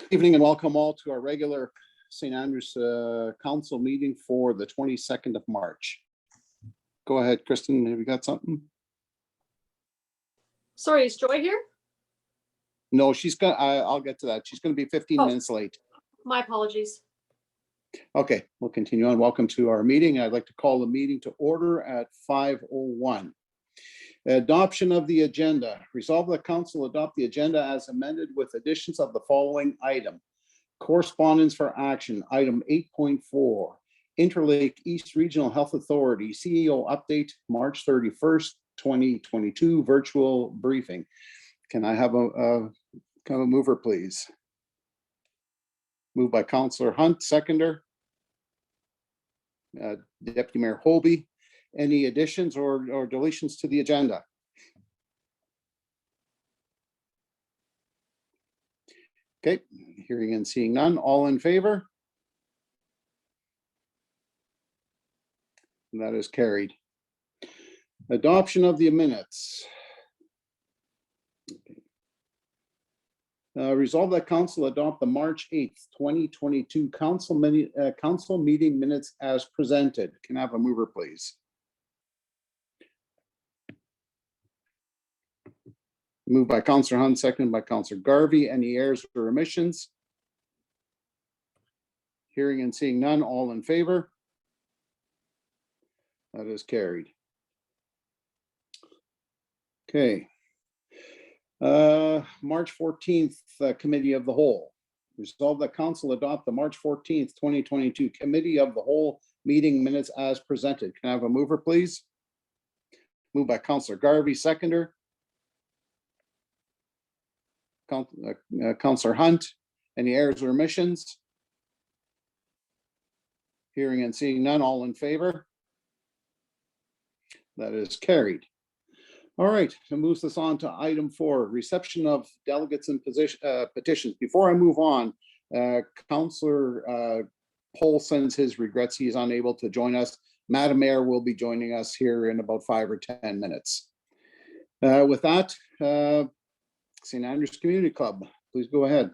Evening and welcome all to our regular St. Andrews Council meeting for the 22nd of March. Go ahead, Kristen, have you got something? Sorry, is Joy here? No, she's got, I'll get to that. She's going to be 15 minutes late. My apologies. Okay, we'll continue on. Welcome to our meeting. I'd like to call the meeting to order at 5:01. Adoption of the agenda. Resolve the council adopt the agenda as amended with additions of the following item. Correspondence for action, item 8.4. Interlake East Regional Health Authority CEO update, March 31st, 2022, virtual briefing. Can I have a mover, please? Moved by Councillor Hunt, seconder. Deputy Mayor Holby. Any additions or deletions to the agenda? Okay, hearing and seeing none. All in favor? And that is carried. Adoption of the minutes. Resolve that council adopt the March 8th, 2022 council meeting minutes as presented. Can I have a mover, please? Moved by Councillor Hunt, seconded by Councillor Garvey. Any errors or omissions? Hearing and seeing none. All in favor? That is carried. Okay. March 14th, Committee of the Whole. Resolve that council adopt the March 14th, 2022 Committee of the Whole meeting minutes as presented. Can I have a mover, please? Moved by Councillor Garvey, seconder. Councillor Hunt. Any errors or omissions? Hearing and seeing none. All in favor? That is carried. All right, that moves us on to item 4, reception of delegates and petitions. Before I move on, Councillor Pohl sends his regrets. He's unable to join us. Madam Mayor will be joining us here in about 5 or 10 minutes. With that, St. Andrews Community Club, please go ahead.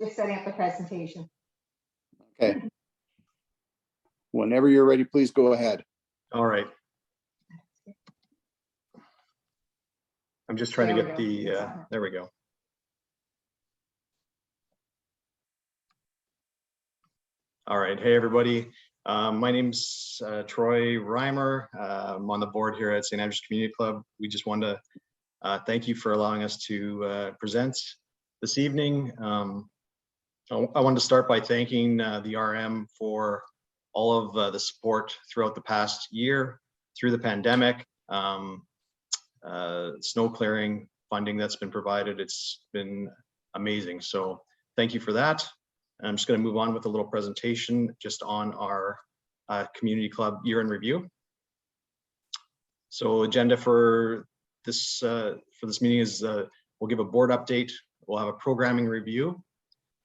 Just setting up the presentation. Okay. Whenever you're ready, please go ahead. All right. I'm just trying to get the, there we go. All right. Hey, everybody. My name's Troy Reimer. I'm on the board here at St. Andrews Community Club. We just wanted to thank you for allowing us to present this evening. I wanted to start by thanking the RM for all of the support throughout the past year through the pandemic, snow clearing funding that's been provided. It's been amazing. So thank you for that. I'm just going to move on with a little presentation just on our community club year in review. So agenda for this meeting is we'll give a board update. We'll have a programming review.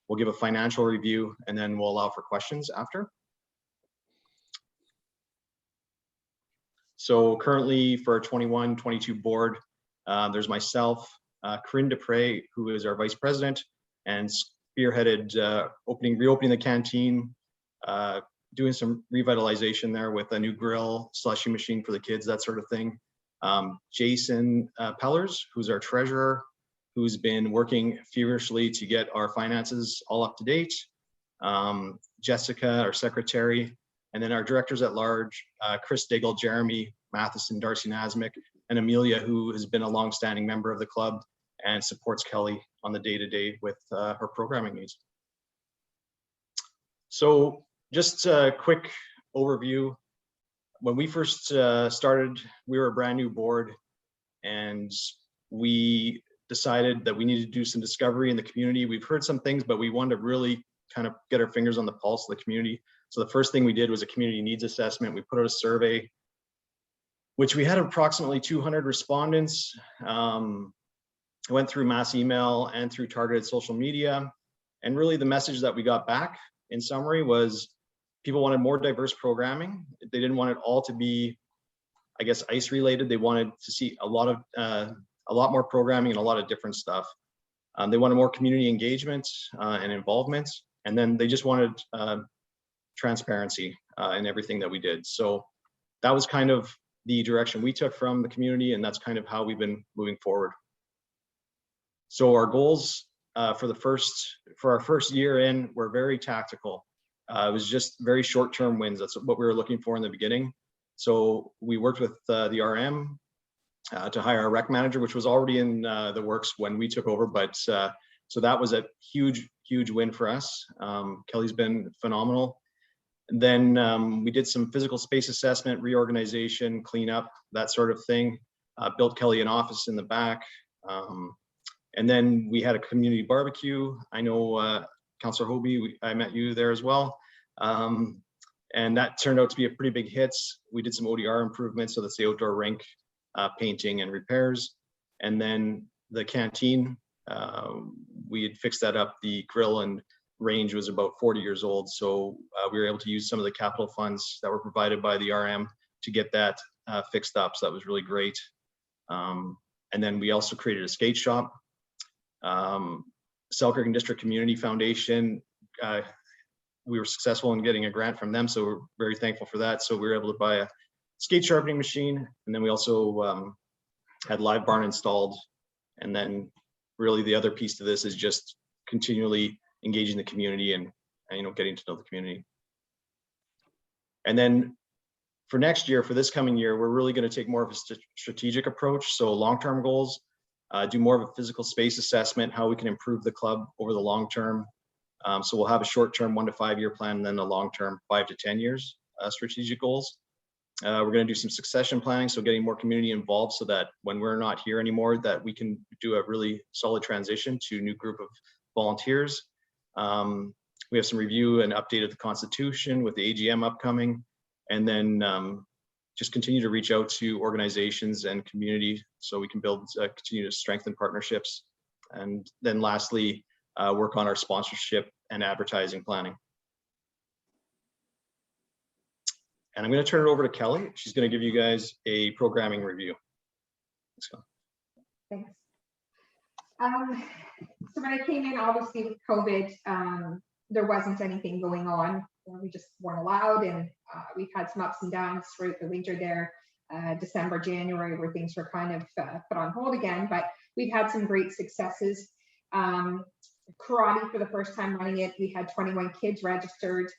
We'll give a financial review, and then we'll allow for questions after. So currently for our 21-22 board, there's myself, Corinne Dupre, who is our vice president and spearheaded reopening the canteen, doing some revitalization there with a new grill, slushy machine for the kids, that sort of thing. Jason Pellers, who's our treasurer, who's been working feverishly to get our finances all up to date. Jessica, our secretary, and then our directors at large, Chris Diggle, Jeremy Matheson, Darcy Nasmick, and Amelia, who has been a longstanding member of the club and supports Kelly on the day-to-day with her programming needs. So just a quick overview. When we first started, we were a brand new board, and we decided that we needed to do some discovery in the community. We've heard some things, but we wanted to really kind of get our fingers on the pulse of the community. So the first thing we did was a community needs assessment. We put out a survey, which we had approximately 200 respondents. I went through mass email and through targeted social media. And really the message that we got back in summary was people wanted more diverse programming. They didn't want it all to be, I guess, ice related. They wanted to see a lot more programming and a lot of different stuff. They wanted more community engagement and involvement, and then they just wanted transparency in everything that we did. So that was kind of the direction we took from the community, and that's kind of how we've been moving forward. So our goals for our first year in were very tactical. It was just very short-term wins. That's what we were looking for in the beginning. So we worked with the RM to hire a rec manager, which was already in the works when we took over. But so that was a huge win for us. Kelly's been phenomenal. And then we did some physical space assessment, reorganization, cleanup, that sort of thing. Built Kelly an office in the back. And then we had a community barbecue. I know Councillor Hobie, I met you there as well. And that turned out to be a pretty big hit. We did some ODR improvements, so that's the outdoor rink, painting and repairs. And then the canteen, we had fixed that up. The grill and range was about 40 years old. So we were able to use some of the capital funds that were provided by the RM to get that fixed up. So that was really great. And then we also created a skate shop. Selkirk and District Community Foundation, we were successful in getting a grant from them, so we're very thankful for that. So we were able to buy a skate sharpening machine, and then we also had Live Barn installed. And then really the other piece to this is just continually engaging the community and getting to know the community. And then for next year, for this coming year, we're really going to take more of a strategic approach. So long-term goals, do more of a physical space assessment, how we can improve the club over the long term. So we'll have a short-term 1 to 5 year plan, and then a long-term 5 to 10 years strategic goals. We're going to do some succession planning, so getting more community involved so that when we're not here anymore, that we can do a really solid transition to a new group of volunteers. We have some review and update of the Constitution with the AGM upcoming, and then just continue to reach out to organizations and community so we can continue to strengthen partnerships. And then lastly, work on our sponsorship and advertising planning. And I'm going to turn it over to Kelly. She's going to give you guys a programming review. Thanks. So when I came in, obviously with COVID, there wasn't anything going on. We just weren't allowed, and we've had some ups and downs throughout the winter there, December, January, where things were kind of put on hold again, but we've had some great successes. Karate, for the first time running it, we had 21 kids registered.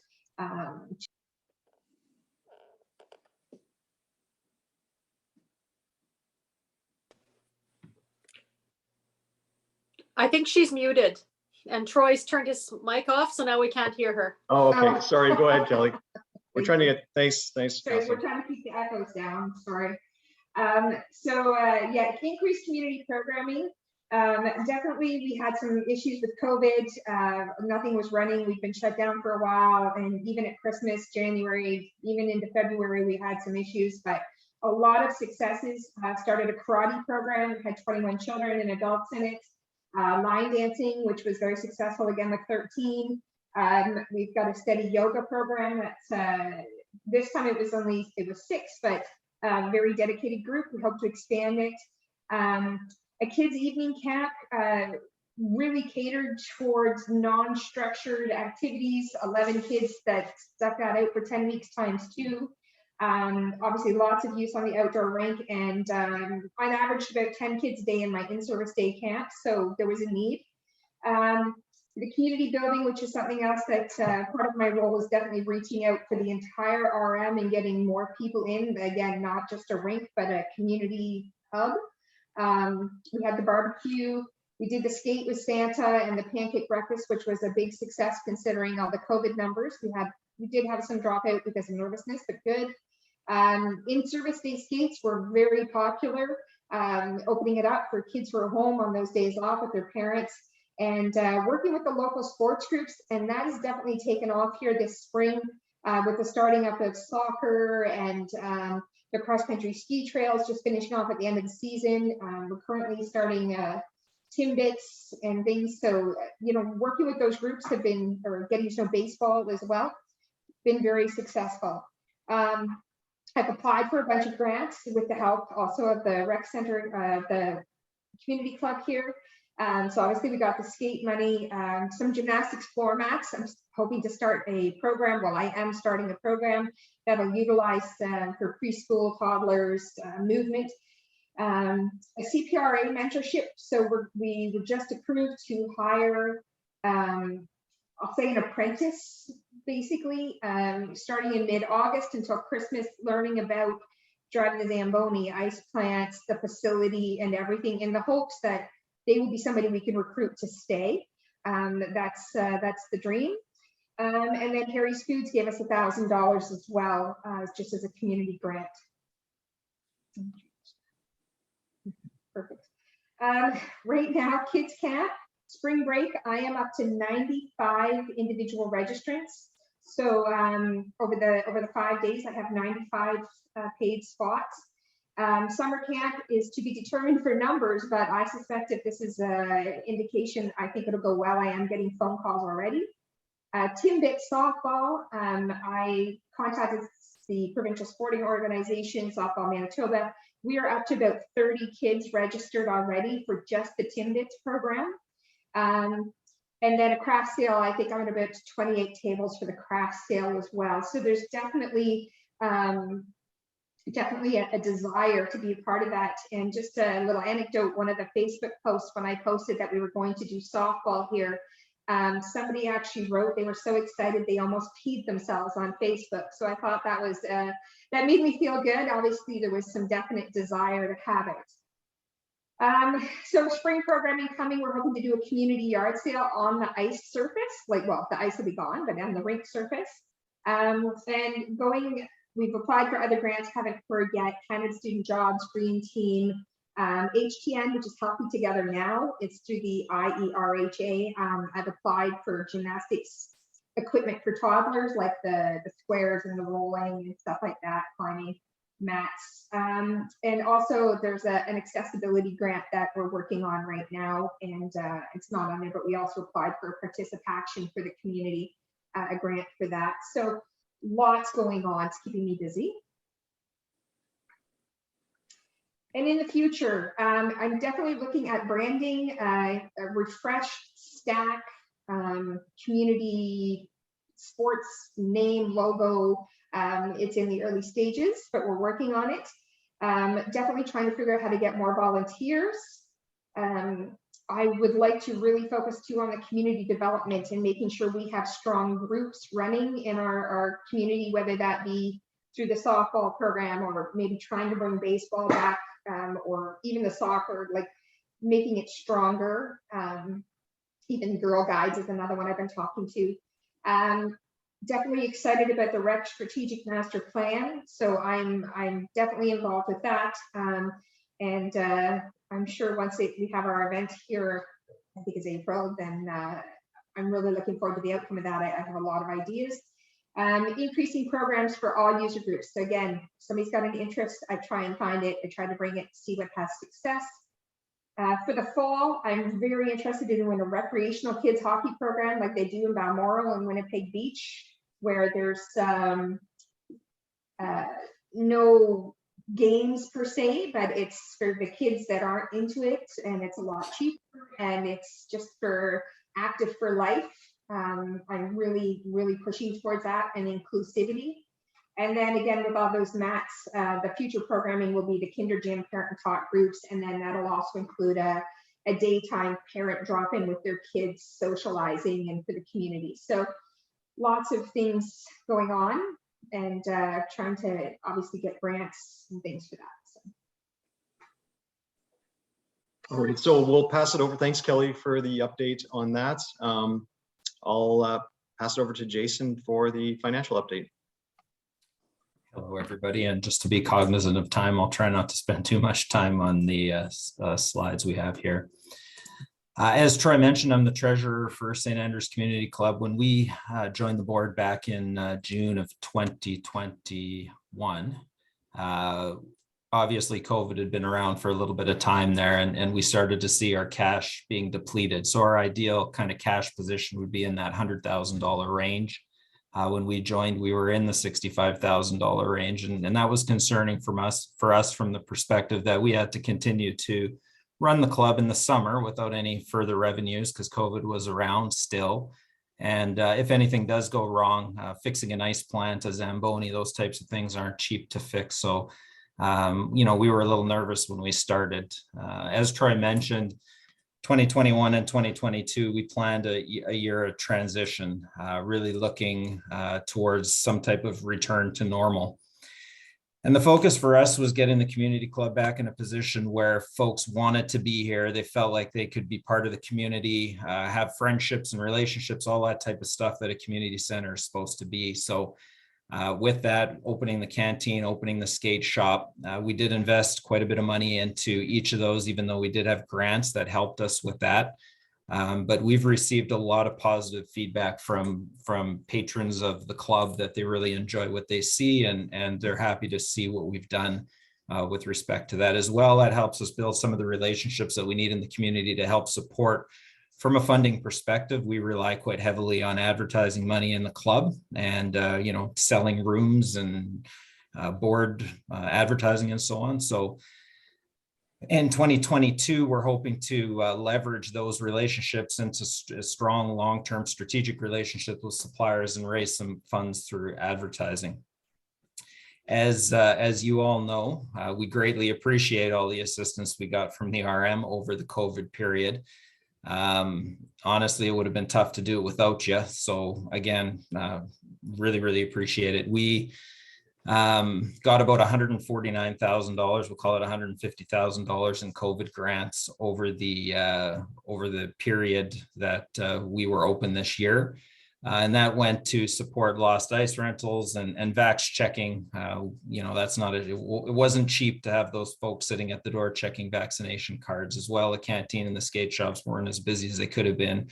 I think she's muted, and Troy's turned his mic off, so now we can't hear her. Oh, okay. Sorry. Go ahead, Kelly. We're trying to get, thanks. Sorry, we're trying to keep the echoes down. Sorry. Yeah, increased community programming. Definitely, we had some issues with COVID. Nothing was running. We've been shut down for a while, and even at Christmas, January, even into February, we had some issues, but a lot of successes. Started a karate program, had 21 children and adults in it. Line dancing, which was very successful again with 13. We've got a steady yoga program that's this time it was 6, but very dedicated group. We hope to expand it. A kids evening camp, really catered towards non-structured activities. 11 kids that stuck that out for 10 weeks times 2. Obviously lots of use on the outdoor rink, and I averaged about 10 kids a day in my in-service day camp, so there was a need. The community building, which is something else that part of my role is definitely reaching out for the entire RM and getting more people in, again, not just a rink, but a community hub. We had the barbecue. We did the skate with Santa and the pancake breakfast, which was a big success considering all the COVID numbers. We did have some dropout because of nervousness, but good. In-service day skates were very popular, opening it up for kids who are home on those days off with their parents, and working with the local sports groups. And that has definitely taken off here this spring with the starting up of soccer and the cross-country ski trails just finishing off at the end of the season. We're currently starting Timbits and things. So, working with those groups have been, or getting to know baseball as well. been very successful. I've applied for a bunch of grants with the help also of the rec center, the community club here. So obviously we got the skate money, some gymnastics floor mats. I'm hoping to start a program. Well, I am starting a program that'll utilize for preschool toddlers movement. A CPRA mentorship. So we were just approved to hire, I'll say an apprentice, basically, starting in mid-August until Christmas, learning about driving the Zamboni, ice plants, the facility and everything, in the hopes that they will be somebody we can recruit to stay. That's the dream. And then Harry's Foods gave us $1,000 as well, just as a community grant. Perfect. Right now, Kids Camp, spring break, I am up to 95 individual registrants. So over the 5 days, I have 95 paid spots. Summer camp is to be determined for numbers, but I suspect if this is an indication, I think it'll go well. I am getting phone calls already. Timbit softball, I contacted the provincial sporting organization, Softball Manitoba. We are up to about 30 kids registered already for just the Timbit program. And then a craft sale, I think I'm at about 28 tables for the craft sale as well. So there's definitely a desire to be a part of that. And just a little anecdote, one of the Facebook posts when I posted that we were going to do softball here, somebody actually wrote they were so excited they almost peed themselves on Facebook. So I thought that was that made me feel good. Obviously there was some definite desire to have it. So spring programming coming, we're hoping to do a community yard sale on the ice surface, like, well, the ice will be gone, but on the rink surface. And we've applied for other grants, haven't heard yet. Canada Student Jobs, Green Team, HTN, which is Healthy Together Now. It's through the IERHA. I've applied for gymnastics equipment for toddlers, like the squares and the rolling and stuff like that, climbing mats. And also there's an accessibility grant that we're working on right now, and it's not on there, but we also applied for a participation for the community, a grant for that. So lots going on. It's keeping me busy. And in the future, I'm definitely looking at branding, a refreshed stack, community sports name, logo. It's in the early stages, but we're working on it. Definitely trying to figure out how to get more volunteers. I would like to really focus too on the community development and making sure we have strong groups running in our community, whether that be through the softball program or maybe trying to bring baseball back, or even the soccer, like making it stronger. Even Girl Guides is another one I've been talking to. Definitely excited about the rec strategic master plan. So I'm definitely involved with that. And I'm sure once we have our event here, I think it's April, then I'm really looking forward to the outcome of that. I have a lot of ideas. Increasing programs for all user groups. So again, somebody's got an interest, I try and find it, I try to bring it, see what has success. For the fall, I'm very interested in doing a recreational kids hockey program like they do in Balmoral and Winnipeg Beach, where there's no games per se, but it's for the kids that aren't into it, and it's a lot cheaper, and it's just for active for life. I'm really pushing towards that and inclusivity. And then again, with all those mats, the future programming will be the kinder gym parent and taught groups, and then that'll also include a daytime parent drop-in with their kids socializing and for the community. So lots of things going on, and trying to obviously get grants and things for that. So. All right, so we'll pass it over. Thanks, Kelly, for the update on that. I'll pass it over to Jason for the financial update. Hello, everybody. And just to be cognizant of time, I'll try not to spend too much time on the slides we have here. As Troy mentioned, I'm the treasurer for St. Andrews Community Club. When we joined the board back in June of 2021, obviously COVID had been around for a little bit of time there, and we started to see our cash being depleted. So our ideal kind of cash position would be in that $100,000 range. When we joined, we were in the $65,000 range, and that was concerning for us from the perspective that we had to continue to run the club in the summer without any further revenues because COVID was around still. And if anything does go wrong, fixing an ice plant, a Zamboni, those types of things aren't cheap to fix. So, we were a little nervous when we started. As Troy mentioned, 2021 and 2022, we planned a year of transition, really looking towards some type of return to normal. And the focus for us was getting the community club back in a position where folks wanted to be here. They felt like they could be part of the community, have friendships and relationships, all that type of stuff that a community center is supposed to be. So with that, opening the canteen, opening the skate shop, we did invest quite a bit of money into each of those, even though we did have grants that helped us with that. But we've received a lot of positive feedback from patrons of the club that they really enjoy what they see, and they're happy to see what we've done with respect to that as well. That helps us build some of the relationships that we need in the community to help support. From a funding perspective, we rely quite heavily on advertising money in the club and, selling rooms and board advertising and so on. So in 2022, we're hoping to leverage those relationships into strong long-term strategic relationships with suppliers and raise some funds through advertising. As you all know, we greatly appreciate all the assistance we got from the RM over the COVID period. Honestly, it would have been tough to do it without you. So again, really, really appreciate it. We got about $149,000, we'll call it $150,000 in COVID grants over the period that we were open this year. And that went to support lost ice rentals and vax checking. That's not it wasn't cheap to have those folks sitting at the door checking vaccination cards as well. The canteen and the skate shops weren't as busy as they could have been,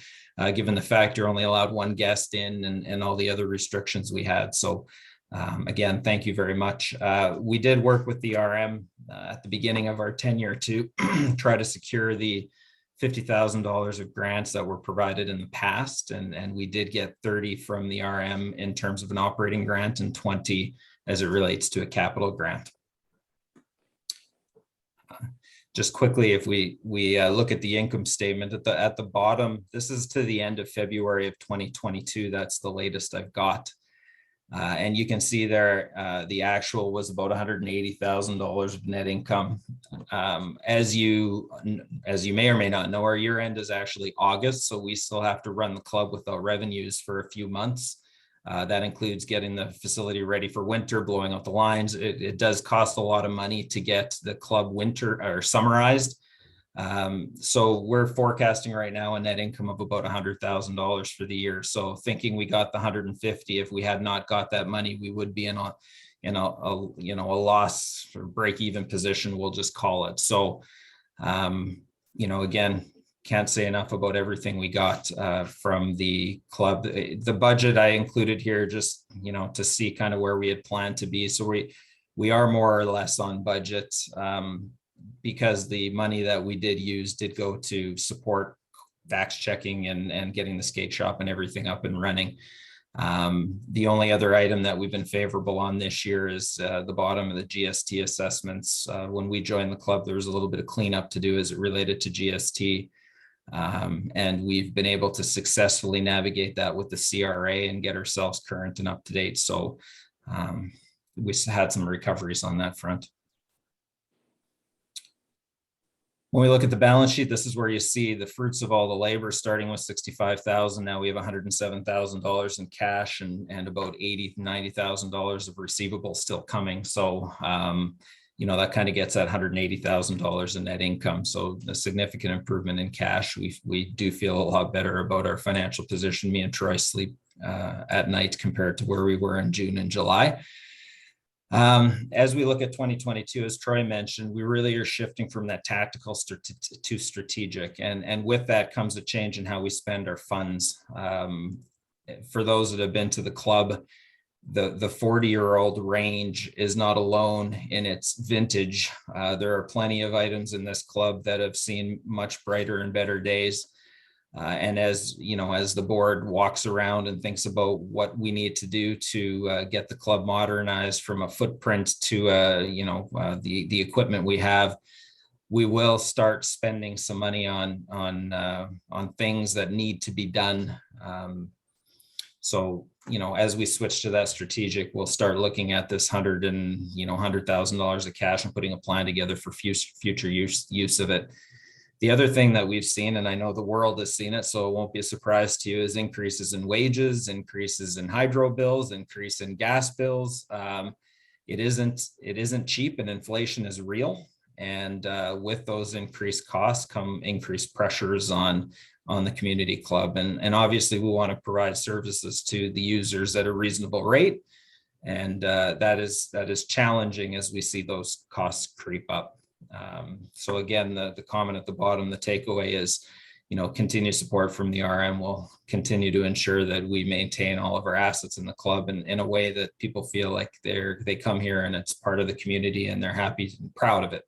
given the fact you're only allowed one guest in and all the other restrictions we had. So again, thank you very much. We did work with the RM at the beginning of our tenure to try to secure the $50,000 of grants that were provided in the past. And we did get 30 from the RM in terms of an operating grant and 20 as it relates to a capital grant. Just quickly, if we look at the income statement at the bottom, this is to the end of February of 2022. That's the latest I've got. And you can see there, the actual was about $180,000 of net income. As you may or may not know, our year end is actually August, so we still have to run the club without revenues for a few months. That includes getting the facility ready for winter, blowing out the lines. It does cost a lot of money to get the club winter or summarized. So we're forecasting right now a net income of about $100,000 for the year. So thinking we got the 150, if we had not got that money, we would be in a loss or break even position, we'll just call it. So, again, can't say enough about everything we got from the club. The budget I included here just, to see kind of where we had planned to be. So we are more or less on budget. Because the money that we did use did go to support vax checking and getting the skate shop and everything up and running. The only other item that we've been favorable on this year is the bottom of the GST assessments. When we joined the club, there was a little bit of cleanup to do as it related to GST. And we've been able to successfully navigate that with the CRA and get ourselves current and up to date. So we had some recoveries on that front. When we look at the balance sheet, this is where you see the fruits of all the labor, starting with $65,000. Now we have $107,000 in cash and about $90,000 of receivables still coming. So, that kind of gets at $180,000 in net income. So a significant improvement in cash. We do feel a lot better about our financial position. Me and Troy sleep at night compared to where we were in June and July. As we look at 2022, as Troy mentioned, we really are shifting from that tactical to strategic. And with that comes a change in how we spend our funds. For those that have been to the club, the 40-year-old range is not alone in its vintage. There are plenty of items in this club that have seen much brighter and better days. And as you know, as the board walks around and thinks about what we need to do to get the club modernized from a footprint to the equipment we have, we will start spending some money on things that need to be done. So, you know, as we switch to that strategic, we'll start looking at this $100,000 of cash and putting a plan together for future use of it. The other thing that we've seen, and I know the world has seen it, so it won't be a surprise to you, is increases in wages, increases in hydro bills, increase in gas bills. It isn't cheap, and inflation is real. And with those increased costs come increased pressures on the community club. And obviously we want to provide services to the users at a reasonable rate. And that is challenging as we see those costs creep up. So again, the comment at the bottom, the takeaway is, you know, continued support from the RM will continue to ensure that we maintain all of our assets in the club in a way that people feel like they come here and it's part of the community and they're happy and proud of it.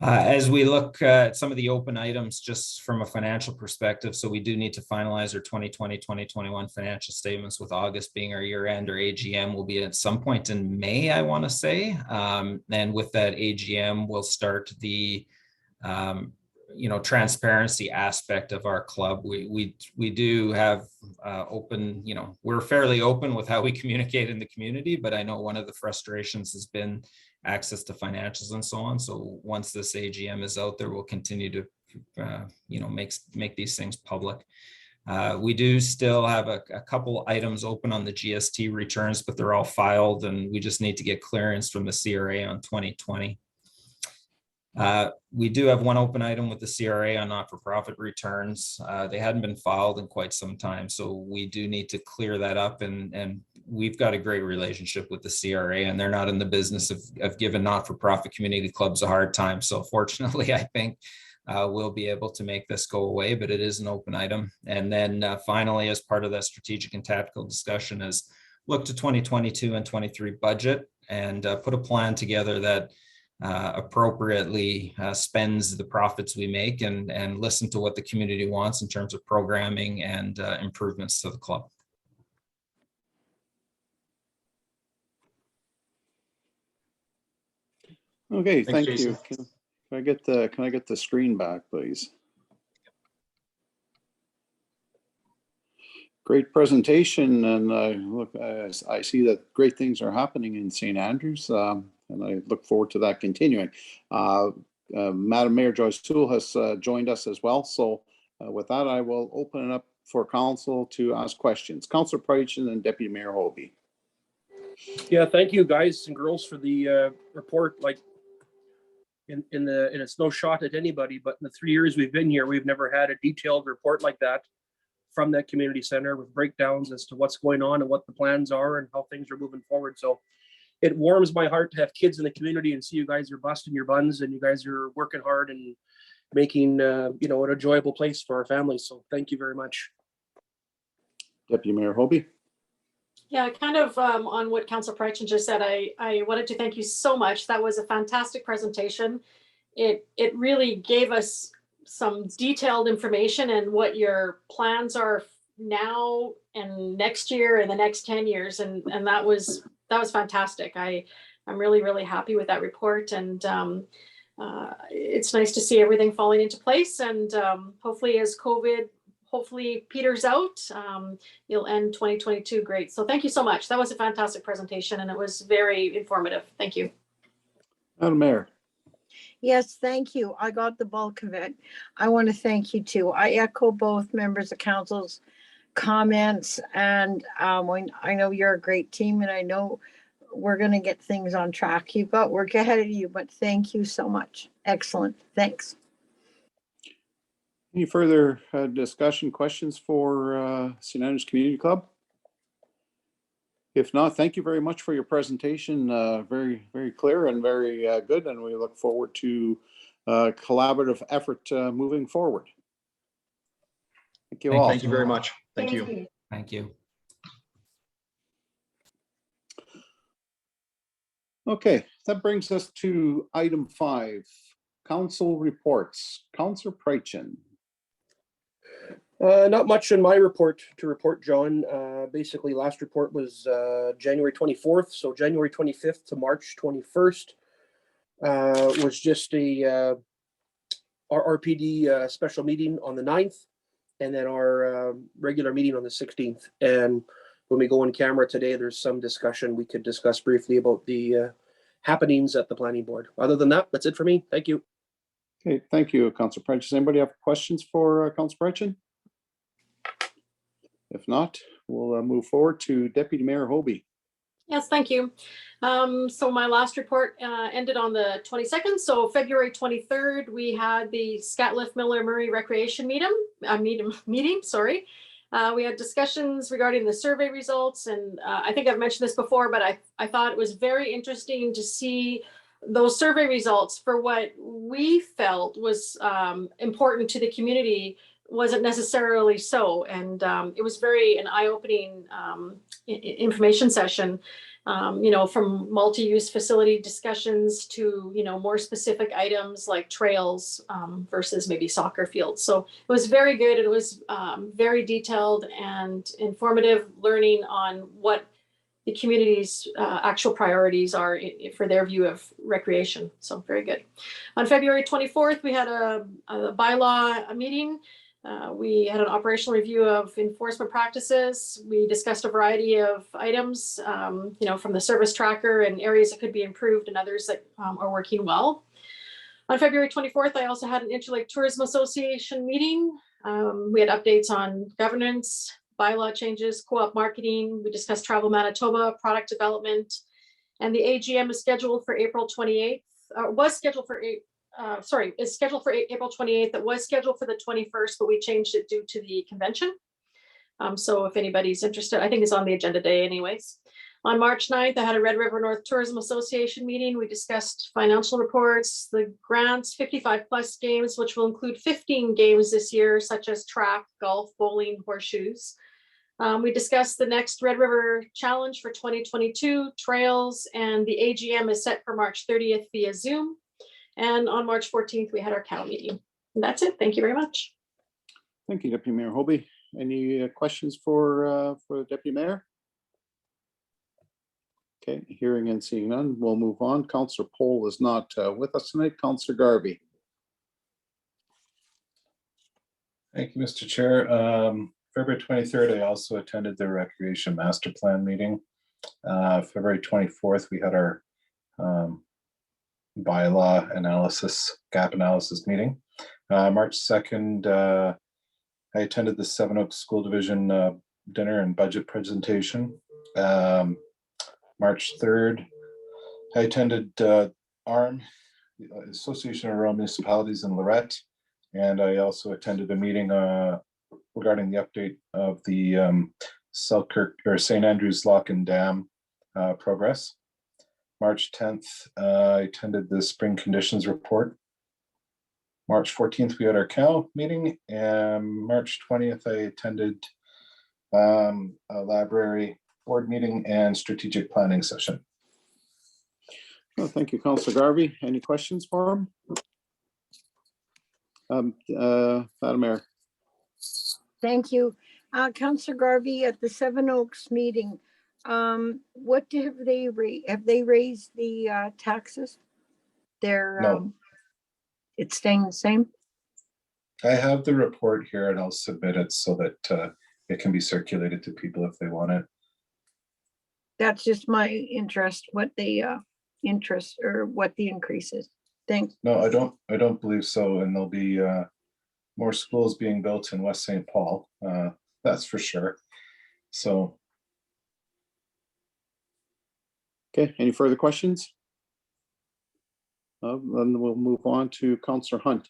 As we look at some of the open items, just from a financial perspective, so we do need to finalize our 2020, 2021 financial statements, with August being our year end. Our AGM will be at some point in May, I want to say. And with that AGM, we'll start the transparency aspect of our club. We do have open, we're fairly open with how we communicate in the community, but I know one of the frustrations has been access to financials and so on. So once this AGM is out there, we'll continue to, make these things public. We do still have a couple items open on the GST returns, but they're all filed and we just need to get clearance from the CRA on 2020. We do have one open item with the CRA on not-for-profit returns. They hadn't been filed in quite some time, so we do need to clear that up. And we've got a great relationship with the CRA, and they're not in the business of giving not-for-profit community clubs a hard time. So fortunately, I think we'll be able to make this go away, but it is an open item. And then finally, as part of that strategic and tactical discussion, is look to 2022 and 23 budget and put a plan together that appropriately spends the profits we make and listen to what the community wants in terms of programming and improvements to the club. Okay, Thanks, thank Jason. you. Can I get the screen back, please? Great presentation, and I see that great things are happening in St. Andrews, and I look forward to that continuing. Madam Mayor Joyce Sewell has joined us as well. So with that, I will open it up for council to ask questions. Councillor Prychin and Deputy Mayor Hobie. Yeah, thank you guys and girls for the report. Like, and it's no shot at anybody, but in the 3 years we've been here, we've never had a detailed report like that from that community center with breakdowns as to what's going on and what the plans are and how things are moving forward. So it warms my heart to have kids in the community and see you guys are busting your buns and you guys are working hard and making an enjoyable place for our families. So thank you very much. Deputy Mayor Hobie. Yeah, kind of on what Councillor Prychin just said, I wanted to thank you so much. That was a fantastic presentation. It really gave us some detailed information and what your plans are now and next year and the next 10 years. And that was fantastic. I'm really, really happy with that report. And it's nice to see everything falling into place. And hopefully as COVID peters out, you'll end 2022 great. So thank you so much. That was a fantastic presentation and it was very informative. Thank you. Madam Mayor. Yes, thank you. I got the bulk of it. I want to thank you too. I echo both members of council's comments, and I know you're a great team and I know we're going to get things on track. You've got work ahead of you, but thank you so much. Excellent. Thanks. Any further discussion, questions for St. Andrews Community Club? If not, thank you very much for your presentation. Very, very clear and very good. And we look forward to collaborative effort moving forward. Thank you all. Thank you very much. Thank you. Thank you. Okay, that brings us to item 5. council reports. Councillor Prychin. Not much in my report to report, John. Basically, last report was January 24th, so January 25th to March 21st was just our RPD special meeting on the 9th, and then our regular meeting on the 16th. And when we go on camera today, there's some discussion we could discuss briefly about the happenings at the planning board. Other than that, that's it for me. Thank you. Okay, thank you, Councillor Prychin. Does anybody have questions for Councillor Prychin? If not, we'll move forward to Deputy Mayor Hobie. Yes, thank you. So my last report ended on the 22nd. So February 23rd, we had the Scatliff Miller Murray Recreation meeting. Sorry. We had discussions regarding the survey results, and I think I've mentioned this before, but I thought it was very interesting to see those survey results for what we felt was important to the community wasn't necessarily so. And it was an eye-opening information session, from multi-use facility discussions to, more specific items like trails versus maybe soccer fields. So it was very good. It was very detailed and informative learning on what the community's actual priorities are for their view of recreation. So very good. On February 24th, we had a bylaw meeting. We had an operational review of enforcement practices. We discussed a variety of items, from the service tracker and areas that could be improved and others that are working well. On February 24th, I also had an Interlake Tourism Association meeting. We had updates on governance, bylaw changes, co-op marketing. We discussed Travel Manitoba, product development, and the AGM is scheduled for April 28th, is scheduled for April 28th. It was scheduled for the 21st, but we changed it due to the convention. So if anybody's interested, I think it's on the agenda day anyways. On March 9th, I had a Red River North Tourism Association meeting. We discussed financial reports, the grants, 55 plus games, which will include 15 games this year, such as track, golf, bowling, horseshoes. We discussed the next Red River Challenge for 2022, trails, and the AGM is set for March 30th via Zoom. And on March 14th, we had our COW meeting. And that's it. Thank you very much. Thank you, Deputy Mayor Hobie. Any questions for the Deputy Mayor? Okay, hearing and seeing none, we'll move on. Councillor Pohl is not with us tonight. Councillor Garvey. Thank you, Mr. Chair. February 23rd, I also attended the Recreation Master Plan meeting. February 24th, we had our bylaw analysis, gap analysis meeting. March 2nd, I attended the Seven Oaks School Division dinner and budget presentation. March 3rd, I attended ARM, the Association of Rural Municipalities in Lorette, and I also attended a meeting regarding the update of the Selkirk or St. Andrews Lock and Dam progress. March 10th, I attended the spring conditions report. March 14th, we had our COW meeting, and March 20th, I attended a library board meeting and strategic planning session. Oh, thank you, Councillor Garvey. Any questions for him? Madam Mayor. Thank you. Councillor Garvey, at the Seven Oaks meeting, what have they raised the taxes? No. It's staying the same? I have the report here and I'll submit it so that it can be circulated to people if they want it. That's just my interest, what the interest or what the increase is. Thanks. No, I don't believe so. And there'll be more schools being built in West St. Paul. That's for sure. So. Okay, any further questions? Then we'll move on to Councillor Hunt.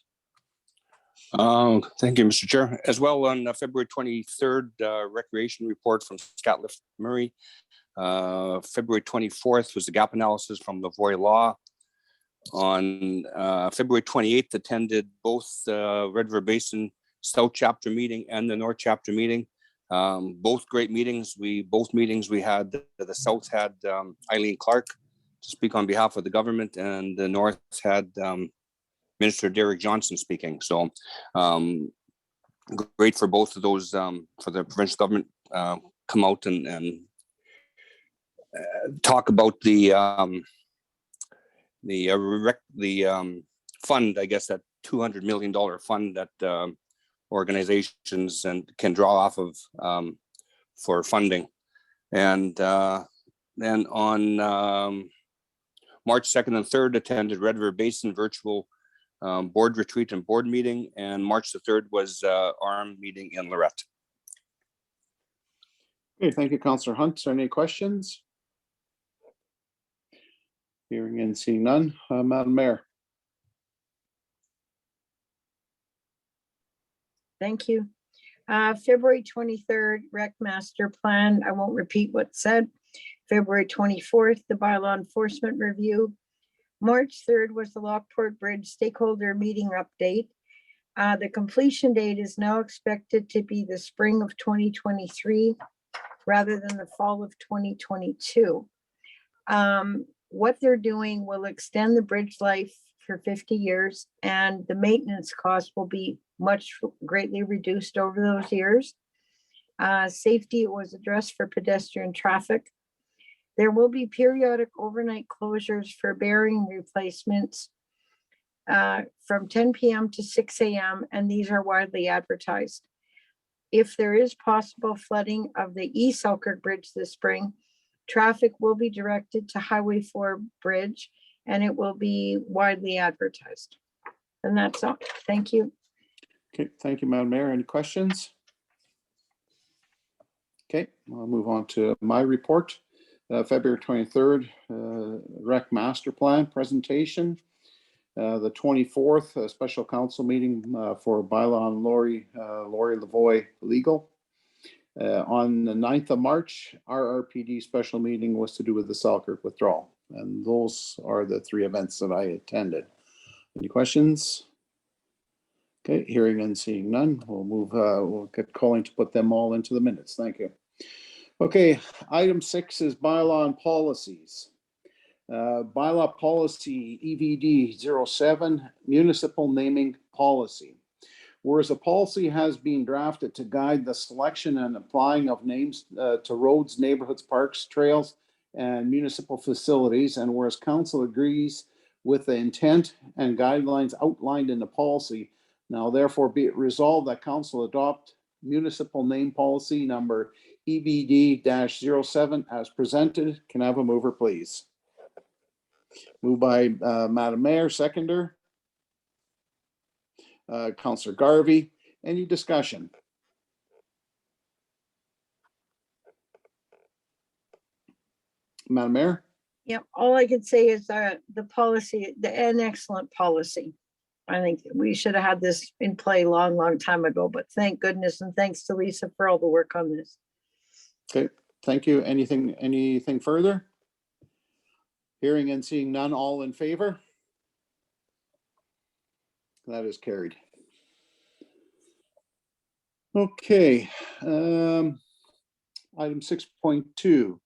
Thank you, Mr. Chair. As well, on February 23rd, recreation report from Scatliff Murray. February 24th was the gap analysis from Lavoie Law. On February 28th, attended both the Red River Basin South Chapter meeting and the North Chapter meeting. Both great meetings. Both meetings we had, the South had Eileen Clark to speak on behalf of the government, and the North had Minister Derek Johnson speaking. So great for both of those, for the provincial government come out and talk about the fund, I guess, that $200 million fund that organizations can draw off of for funding. And then on March 2nd and 3rd, attended Red River Basin virtual board retreat and board meeting. And March the 3rd was ARM meeting in Lorette. Okay, thank you, Councillor Hunt. Are there any questions? Hearing and seeing none. Madam Mayor. Thank you. February 23rd, Rec Master Plan. I won't repeat what's said. February 24th, the bylaw enforcement review. March 3rd was the Lockport Bridge stakeholder meeting update. The completion date is now expected to be the spring of 2023 rather than the fall of 2022. What they're doing will extend the bridge life for 50 years, and the maintenance cost will be much greatly reduced over those years. Safety was addressed for pedestrian traffic. There will be periodic overnight closures for bearing replacements from 10 p.m. to 6 a.m., and these are widely advertised. If there is possible flooding of the East Selkirk Bridge this spring, traffic will be directed to Highway 4 Bridge, and it will be widely advertised. And that's all. Thank you. Okay, thank you, Madam Mayor. Any questions? Okay, I'll move on to my report. February 23rd, Rec Master Plan presentation. The 24th, special council meeting for bylaw and Lori Lavoie legal. On the 9th of March, our RRPD special meeting was to do with the Selkirk withdrawal. And those are the three events that I attended. Any questions? Okay, hearing and seeing none, we'll get calling to put them all into the minutes. Thank you. Okay, item 6 is bylaw and policies. Bylaw policy EVD 07, municipal naming policy. Whereas a policy has been drafted to guide the selection and applying of names to roads, neighborhoods, parks, trails, and municipal facilities, and whereas council agrees with the intent and guidelines outlined in the policy, now therefore be it resolved that council adopt municipal name policy number EVD-07 as presented. Can I have a mover, please? Moved by Madam Mayor, seconder. Councillor Garvey. Any discussion? Madam Mayor? Yep, all I can say is the policy, an excellent policy. I think we should have had this in play long time ago, but thank goodness, and thanks to Lisa for all the work on this. Okay, thank you. Anything further? Hearing and seeing none, all in favor? That is carried. Okay, item 6.2,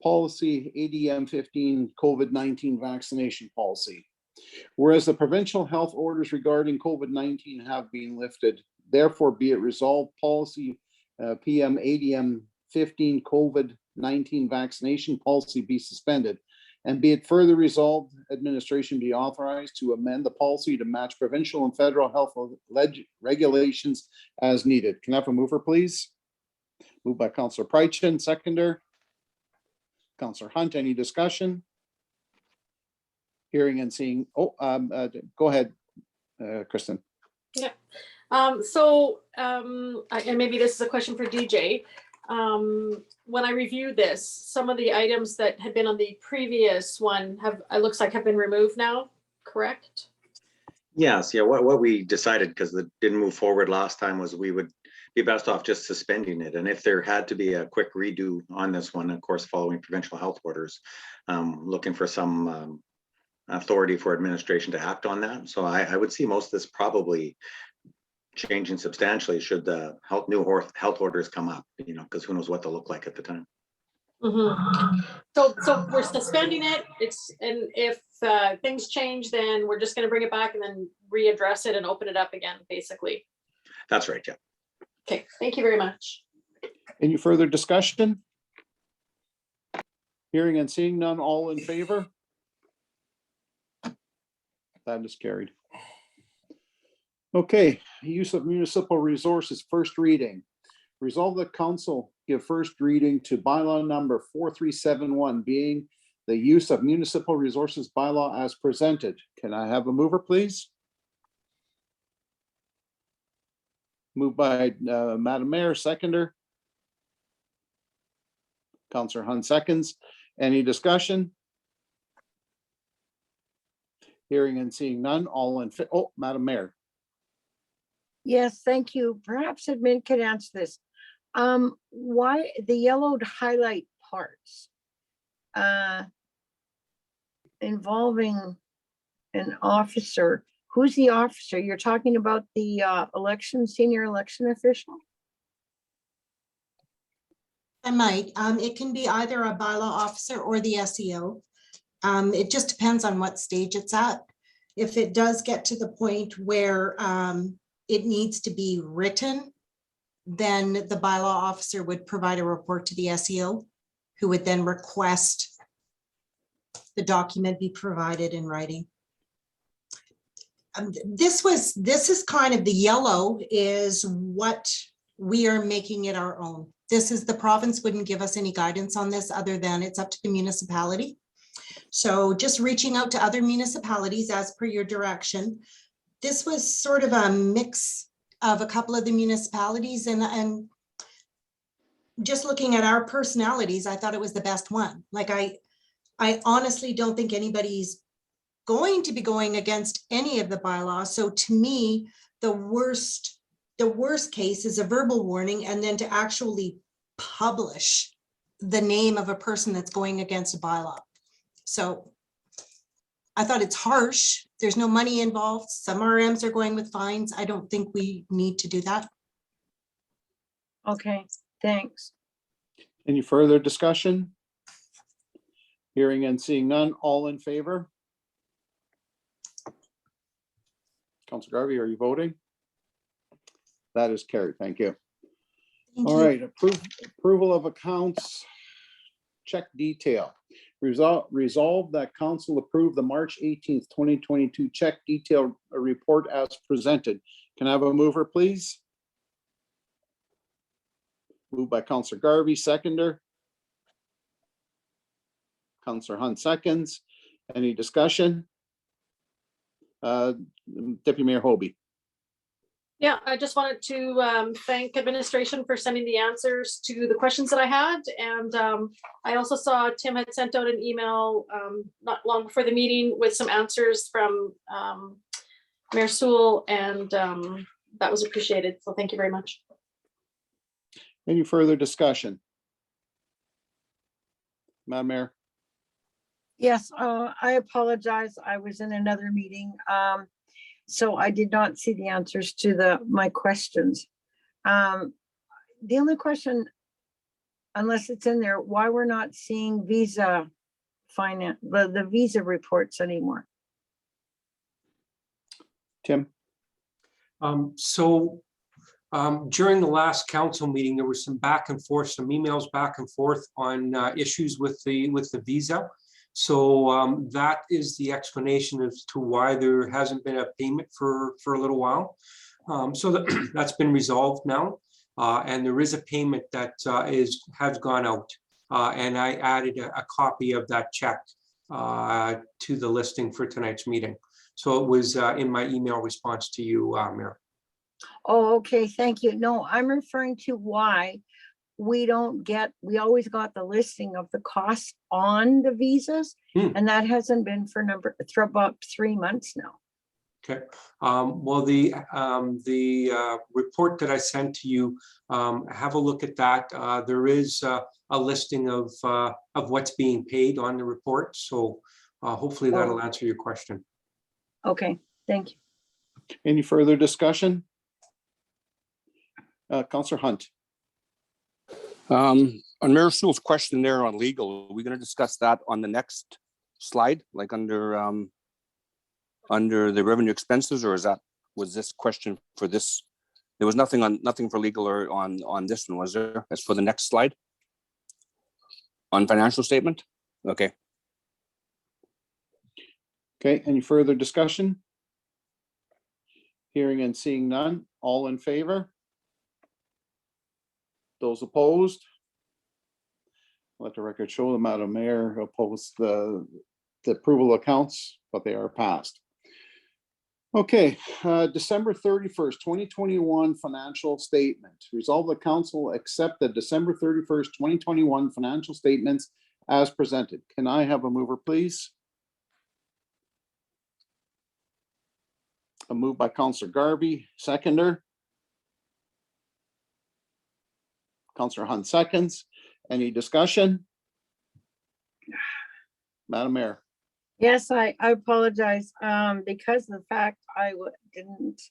policy ADM 15 COVID-19 vaccination policy. Whereas the provincial health orders regarding COVID-19 have been lifted, therefore be it resolved policy PM ADM 15 COVID-19 vaccination policy be suspended, and be it further resolved, administration be authorized to amend the policy to match provincial and federal health regulations as needed. Can I have a mover, please? Moved by Councillor Prychin, seconder. Councillor Hunt, any discussion? Hearing and seeing, go ahead, Kristen. Yeah. And maybe this is a question for DJ. When I reviewed this, some of the items that had been on the previous one it looks like have been removed now, correct? Yes, yeah, what we decided, because it didn't move forward last time, was we would be best off just suspending it. And if there had to be a quick redo on this one, of course, following provincial health orders, looking for some authority for administration to act on that. So I would see most of this probably changing substantially should the new health orders come up, because who knows what they'll look like at the time. So we're suspending it. And if things change, then we're just gonna bring it back and then readdress it and open it up again, basically. That's right, yeah. Okay, thank you very much. Any further discussion? Hearing and seeing none, all in favor? That is carried. Okay, use of municipal resources, first reading. Resolve the council give first reading to bylaw number 4371, being the use of municipal resources bylaw as presented. Can I have a mover, please? Moved by Madam Mayor, seconder. Councillor Hunt seconds. Any discussion? Hearing and seeing none, all in, oh, Madam Mayor. Yes, thank you. Perhaps admin could answer this. Why the yellowed highlight parts involving an officer? Who's the officer? You're talking about the senior election official? I might. It can be either a bylaw officer or the SEO. It just depends on what stage it's at. If it does get to the point where it needs to be written, then the bylaw officer would provide a report to the SEO, who would then request the document be provided in writing. This is kind of the yellow is what we are making it our own. This is the province wouldn't give us any guidance on this other than it's up to the municipality. So just reaching out to other municipalities as per your direction. This was sort of a mix of a couple of the municipalities and just looking at our personalities, I thought it was the best one. Like I honestly don't think anybody's going to be going against any of the bylaws. So to me, the worst case is a verbal warning and then to actually publish the name of a person that's going against a bylaw. So I thought it's harsh. There's no money involved. Some RMs are going with fines. I don't think we need to do that. Okay, thanks. Any further discussion? Hearing and seeing none, all in favor? Councilor Garvey, are you voting? That is carried. Thank you. Thank All you. right, approval of accounts, check detail. Resolve that council approve the March 18th, 2022 check detail report as presented. Can I have a mover, please? Moved by Councilor Garvey, seconder. Councilor Hunt seconds. Any discussion? Deputy Mayor Hobie. Yeah, I just wanted to thank administration for sending the answers to the questions that I had. And I also saw Tim had sent out an email not long before the meeting with some answers from Mayor Sewell, and that was appreciated. So thank you very much. Any further discussion? Madam Mayor. Yes, I apologize. I was in another meeting. So I did not see the answers to my questions. The only question, unless it's in there, why we're not seeing visa finance, the visa reports anymore. Tim. During the last council meeting, there was some back and forth, some emails back and forth on issues with the visa. So that is the explanation as to why there hasn't been a payment for a little while. So that's been resolved now. And there is a payment that has gone out. And I added a copy of that check to the listing for tonight's meeting. So it was in my email response to you, Mayor. Oh, okay, thank you. No, I'm referring to why we always got the listing of the costs on the visas, and that hasn't been for about 3 months now. Okay. Well, the report that I sent to you, have a look at that. There is a listing of what's being paid on the report. So hopefully that'll answer your question. Okay, thank you. Any further discussion? Councilor Hunt. On Mayor Sewell's question there on legal, are we going to discuss that on the next slide, like under the revenue expenses, or was this question for this? There was nothing for legal or on this one, was there? That's for the next slide? On financial statement? Okay. Okay, any further discussion? Hearing and seeing none, all in favor? Those opposed? Let the record show the Madam Mayor opposed the approval accounts, but they are passed. Okay, December 31st, 2021 financial statement. Resolve the council accept the December 31st, 2021 financial statements as presented. Can I have a mover, please? A move by Councillor Garvey, seconder. Councillor Hunt seconds. Any discussion? Madam Mayor. Yes, I apologize. Because of the fact I didn't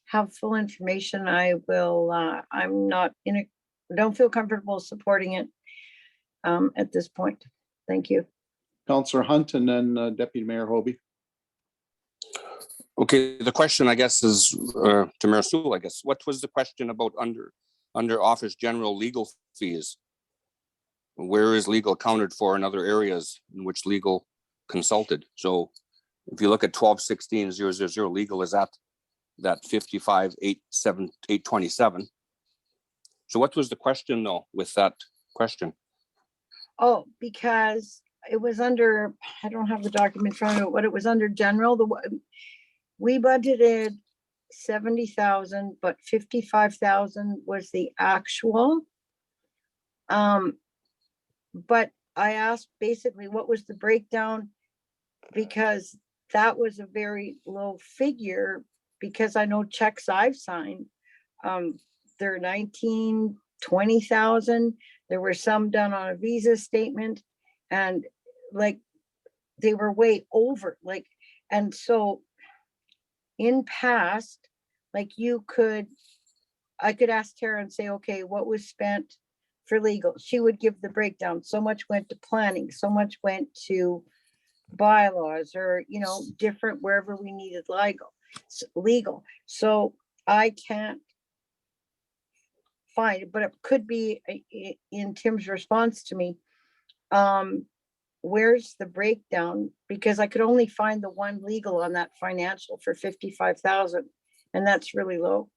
have full information, I'm not don't feel comfortable supporting it at this point. Thank you. Councillor Hunt and then Deputy Mayor Hobie. Okay, the question, I guess, is to Mayor Sewell, I guess. What was the question about under office general legal fees? Where is legal accounted for in other areas in which legal consulted? So if you look at 1216-000, legal is at that 55,827. So what was the question though with that question? Oh, because it was under, I don't have the document in front of me, but it was under general. We budgeted 70,000, but 55,000 was the actual. But I asked basically what was the breakdown, because that was a very low figure, because I know checks I've signed, they're 19, 20,000. There were some done on a Visa statement, and like they were way over, like, and so in past, like I could ask Tara and say, okay, what was spent for legal? She would give the breakdown. So much went to planning, so much went to bylaws, or, different wherever we needed legal. So I can't find it, but it could be in Tim's response to me. Where's the breakdown? Because I could only find the one legal on that financial for 55,000, and that's really low.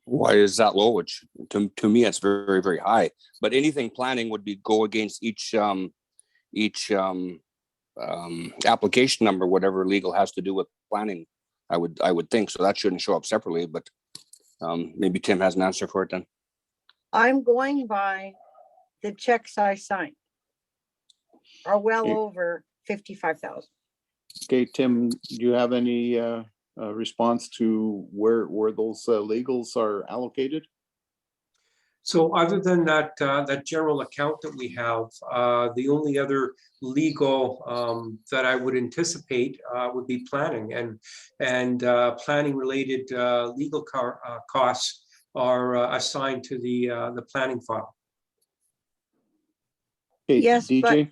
Why is that low? Which to me, it's very, very high. But anything planning would go against each application number, whatever legal has to do with planning. I would think so. That shouldn't show up separately, but maybe Tim has an answer for it then. I'm going by the checks I signed are well Okay. over 55,000. Okay, Tim, do you have any response to where those legals are allocated? So other than that, that general account that we have, the only other legal that I would anticipate would be planning, and planning related legal costs are assigned to the planning file. Okay, Yes, DJ,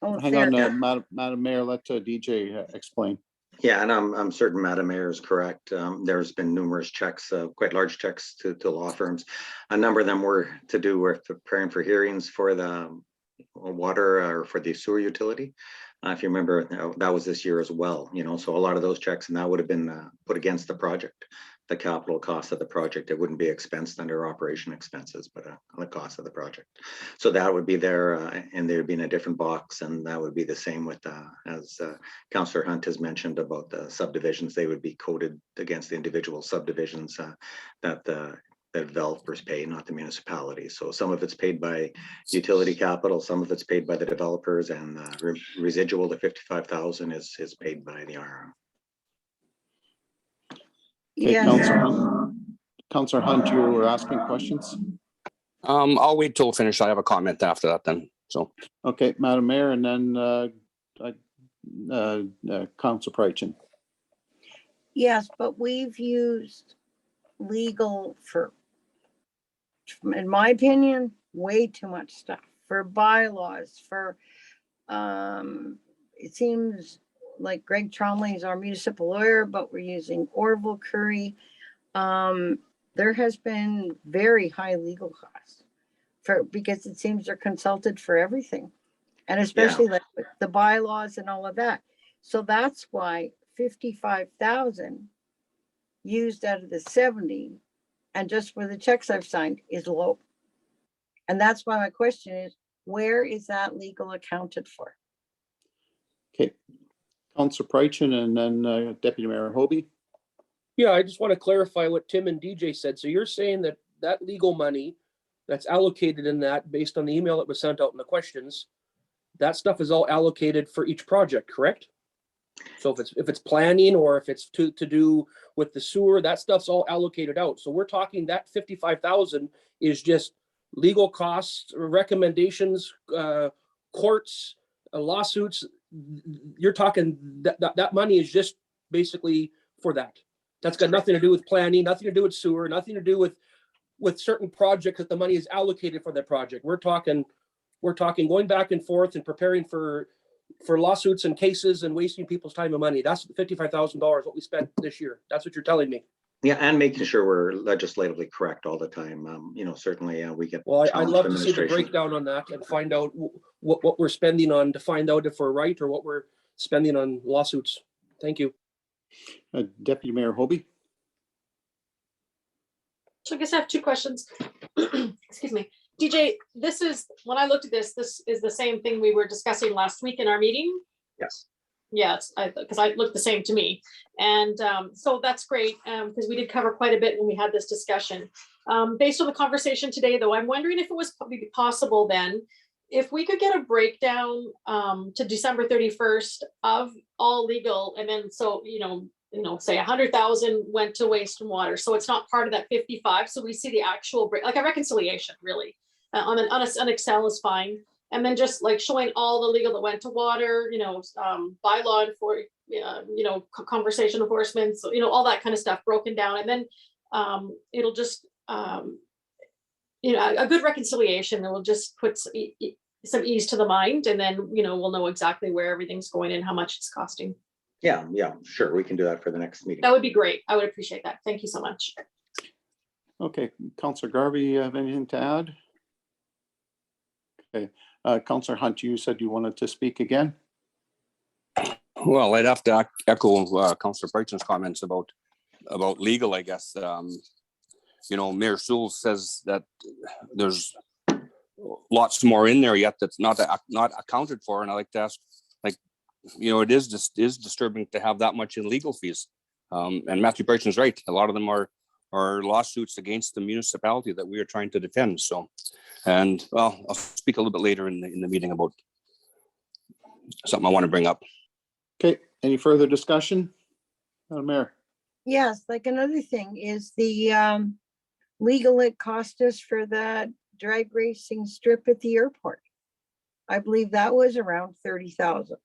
Oh, hang there. on, Madam Mayor, let DJ explain. Yeah, and I'm certain Madam Mayor is correct. There's been numerous checks, quite large checks to law firms. A number of them were to do with preparing for hearings for the water or for the sewer utility. If you remember, that was this year as well, so a lot of those checks, and that would have been put against the project, the capital cost of the project. It wouldn't be expensed under operation expenses, but the cost of the project. So that would be there, and they'd be in a different box, and that would be the same with, as Councillor Hunt has mentioned about the subdivisions, they would be coded against the individual subdivisions that the developers pay, not the municipality. So some of it's paid by utility capital, some of it's paid by the developers, and the residual, the 55,000 is paid by the RM. Okay, Yes. Councillor Hunt, you were asking questions? I'll wait till finish. I have a comment after that then. So Okay, Madam Mayor, and then Councillor Prychin. Yes, but we've used legal for, in my opinion, way too much stuff for bylaws, for, it seems like Greg Tromley is our municipal lawyer, but we're using Orville Curry. There has been very high legal costs because it seems they're consulted for everything. And especially like with the bylaws and all of that. So that's why 55,000 used out of the 70 and just for the checks I've signed is low. And that's why my question is, where is that legal accounted for? Okay, Councillor Prychin and then Deputy Mayor Hobie. Yeah, I just want to clarify what Tim and DJ said. So you're saying that that legal money that's allocated in that based on the email that was sent out in the questions, that stuff is all allocated for each project, correct? So if it's planning or if it's to do with the sewer, that stuff's all allocated out. So we're talking that 55,000 is just legal costs, recommendations, courts, lawsuits. You're talking that money is just basically for that. That's got nothing to do with planning, nothing to do with sewer, nothing to do with certain projects that the money is allocated for that project. We're talking going back and forth and preparing for lawsuits and cases and wasting people's time and money. That's $55,000 what we spent this year. That's what you're telling me. Yeah, and making sure we're legislatively correct all the time. Certainly we get. Well, I'd challenged love to see the administration. breakdown on that and find out what we're spending on to find out if we're right or what we're spending on lawsuits. Thank you. Deputy Mayor Hobie. So I guess I have two questions. Excuse me. DJ, this is, when I looked at this is the same thing we were discussing last week in our meeting. Yes. Yeah, because I looked the same to me. And so that's great because we did cover quite a bit when we had this discussion. Based on the conversation today, though, I'm wondering if it was probably possible then, if we could get a breakdown to December 31st of all legal, and then so, say 100,000 went to waste and water. So it's not part of that 55. So we see the actual break, like a reconciliation really on an Excel is fine. And then just like showing all the legal that went to water, bylaw for, conversation enforcement, so, all that kind of stuff broken down. And then it'll just, a good reconciliation that will just put some ease to the mind. And then, we'll know exactly where everything's going and how much it's costing. Yeah, sure. We can do that for the next meeting. That would be great. I would appreciate that. Thank you so much. Okay, Councillor Garvey, you have anything to add? Okay, Councillor Hunt, you said you wanted to speak again? Well, I'd have to echo Councillor Prychin's comments about legal, I guess. Mayor Sewell says that there's lots more in there yet that's not accounted for. And I like to ask, it is disturbing to have that much in legal fees. And Matthew Prychin's right. A lot of them are lawsuits against the municipality that we are trying to defend. So, and well, I'll speak a little bit later in the meeting about something I want to bring up. Okay, any further discussion? Madam Mayor. Yes, like another thing is the legal it cost us for that drag racing strip at the airport. I believe that was around 30,000.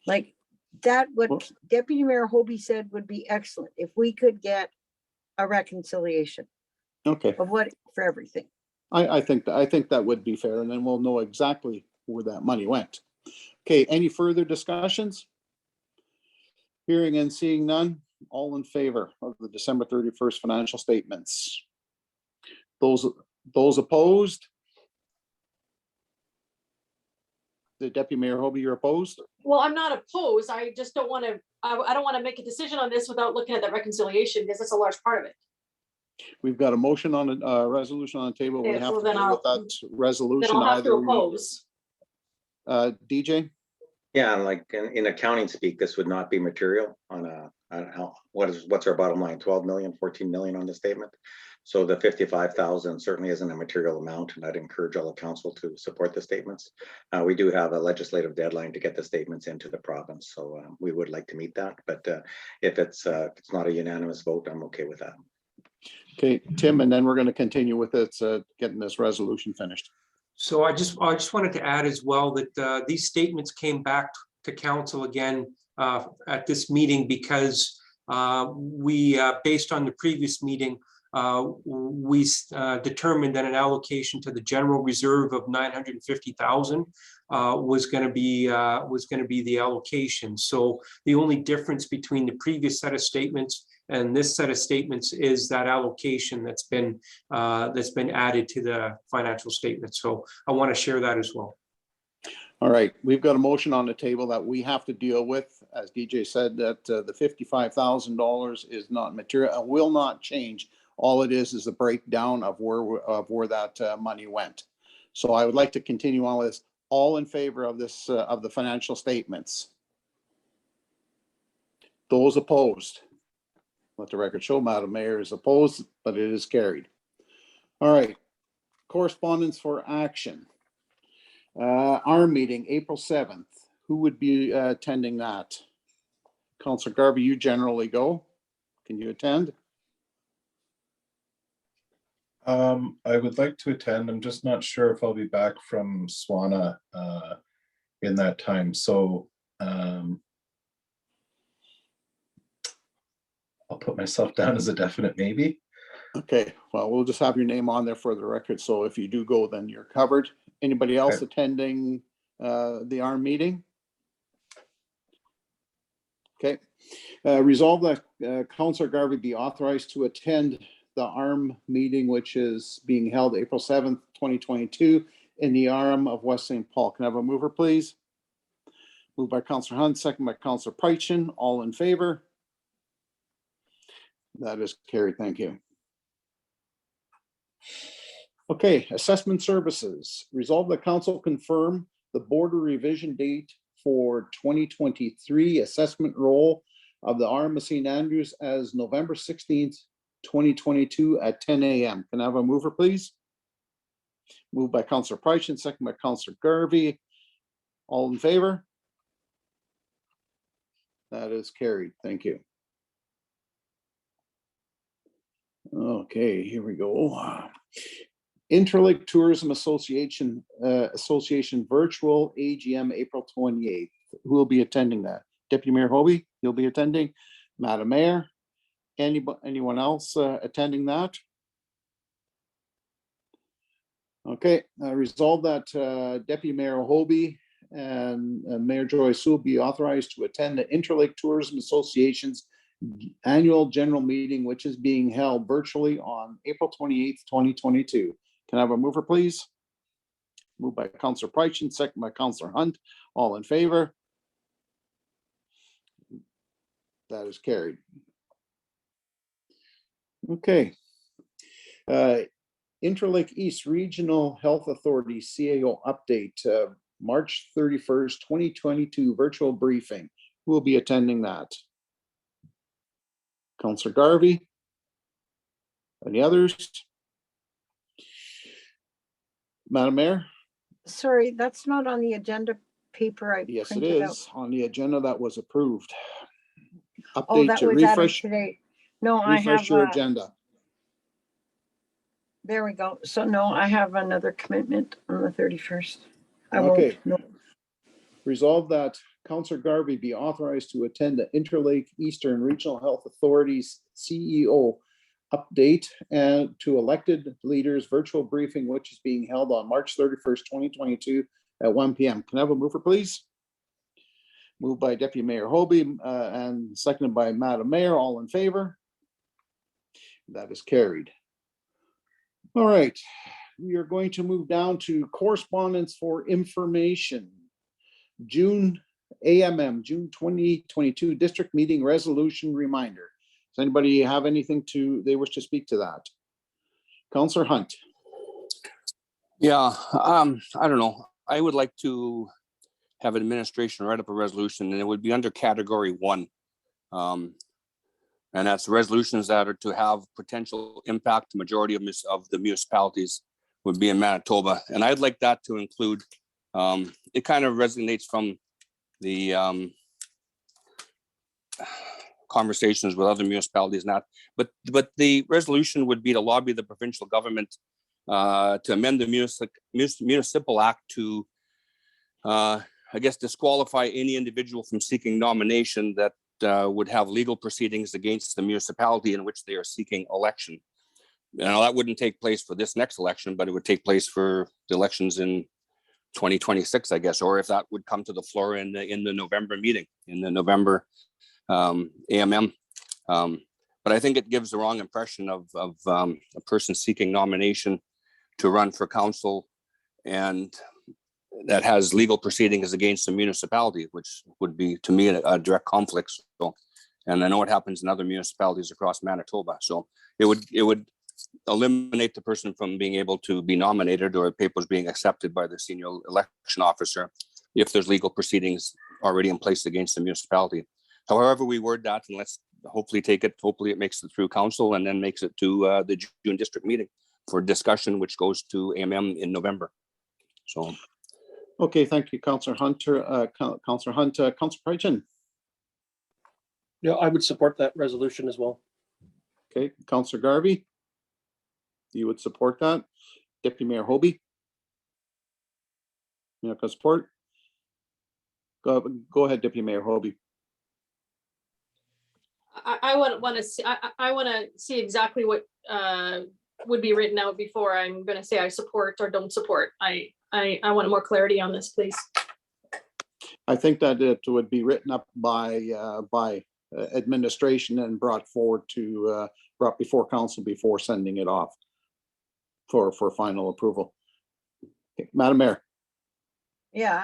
Like that, what Deputy Mayor Hobie said would be excellent if we could get a reconciliation. Okay. Of what for everything. I think that would be fair, and then we'll know exactly where that money went. Okay, any further discussions? Hearing and seeing none, all in favor of the December 31st financial statements? Those opposed? The Deputy Mayor Hobie, you're opposed? Well, I'm not opposed. I just don't want to, I don't want to make a decision on this without looking at that reconciliation because it's a large part of it. We've got a motion on a resolution on the table. We Okay, have well, to then deal with that resolution. Then I'll have to either. oppose. DJ? Yeah, like in accounting speak, this would not be material on what's our bottom line, 12 million, 14 million on the statement. So the 55,000 certainly isn't a material amount, and I'd encourage all of council to support the statements. We do have a legislative deadline to get the statements into the province, so we would like to meet that. But if it's not a unanimous vote, I'm okay with that. Okay, Tim, and then we're going to continue with it, getting this resolution finished. So I just wanted to add as well that these statements came back to council again at this meeting because we, based on the previous meeting, we determined that an allocation to the general reserve of 950,000 was going to be the allocation. So the only difference between the previous set of statements and this set of statements is that allocation that's been added to the financial statement. So I want to share that as well. All right, we've got a motion on the table that we have to deal with. As DJ said, that the $55,000 is not material and will not change. All it is a breakdown of where that money went. So I would like to continue on with this. All in favor of this, of the financial statements? Those opposed? Let the record show Madam Mayor is opposed, but it is carried. All right, correspondence for action. Our meeting, April 7th. Who would be attending that? Councillor Garvey, you generally go. Can you attend? I would like to attend. I'm just not sure if I'll be back from Swana in that time. So I'll put myself down as a definite maybe. Okay, well, we'll just have your name on there for the record. So if you do go, then you're covered. Anybody else Okay. attending the ARM meeting? Okay. Resolve that Councillor Garvey be authorized to attend the ARM meeting, which is being held April 7th, 2022 in the ARM of West St. Paul. Can I have a mover, please? Moved by Councillor Hunt, second by Councillor Prychin. All in favor? That is carried. Thank you. Okay, assessment services. Resolve the council confirm the border revision date for 2023 assessment roll of the ARM of St. Andrews as November 16th, 2022 at 10 a.m. Can I have a mover, please? Moved by Councillor Prychin, second by Councillor Garvey. All in favor? That is carried. Thank you. Okay, here we go. Interlake Tourism Association virtual AGM April 28th. Who will be attending that? Deputy Mayor Hobie, you'll be attending. Madam Mayor, anyone else attending that? Okay, resolve that Deputy Mayor Hobie and Mayor Joyce will be authorized to attend the Interlake Tourism Association's annual general meeting, which is being held virtually on April 28th, 2022. Can I have a mover, please? Moved by Councillor Prychin, second by Councillor Hunt. All in favor? That is carried. Okay. Interlake East Regional Health Authority CAO update, March 31st, 2022 virtual briefing. Who will be attending that? Councillor Garvey? Any others? Madam Mayor? Sorry, that's not on the agenda paper I Yes, it printed out. is on the agenda that was approved. Oh, Update that to was added refresh, today. No, I have, refresh your agenda. there we go. So no, I have another commitment on the 31st. I Okay. won't, no. Resolve that Councillor Garvey be authorized to attend the Interlake Eastern Regional Health Authority's CEO update and to elected leaders virtual briefing, which is being held on March 31st, 2022 at 1 p.m. Can I have a mover, please? Moved by Deputy Mayor Hobie and seconded by Madam Mayor. All in favor? That is carried. All right, we are going to move down to correspondence for information. June 2022 district meeting resolution reminder. Does anybody have anything they wish to speak to that? Councillor Hunt. Yeah, I don't know. I would like to have administration write up a resolution, and it would be under category 1. And that's resolutions that are to have potential impact. The majority of the municipalities would be in Manitoba. And I'd like that to include, it kind of resonates from the conversations with other municipalities, but the resolution would be to lobby the provincial government to amend the municipal act to, I guess, disqualify any individual from seeking nomination that would have legal proceedings against the municipality in which they are seeking election. Now, that wouldn't take place for this next election, but it would take place for the elections in 2026, I guess, or if that would come to the floor in the November meeting, in the November AMM. But I think it gives the wrong impression of a person seeking nomination to run for council and that has legal proceedings against the municipality, which would be, to me, a direct conflict. So, and I know it happens in other municipalities across Manitoba. So it would eliminate the person from being able to be nominated or papers being accepted by the senior election officer if there's legal proceedings already in place against the municipality. However we word that, and let's hopefully hopefully it makes it through council and then makes it to the June district meeting for discussion, which goes to AMM in November. So. Okay, thank you, Councillor Hunter. Councillor Hunt, Councillor Prychin. Yeah, I would support that resolution as well. Okay, Councillor Garvey. You would support that. Deputy Mayor Hobie. You know, support. Go ahead, Deputy Mayor Hobie. I want to see. I want to see exactly what would be written out before I'm going to say I support or don't support. I want more clarity on this, please. I think that it would be written up by administration and brought before council before sending it off for final approval. Okay, Madam Mayor. Yeah,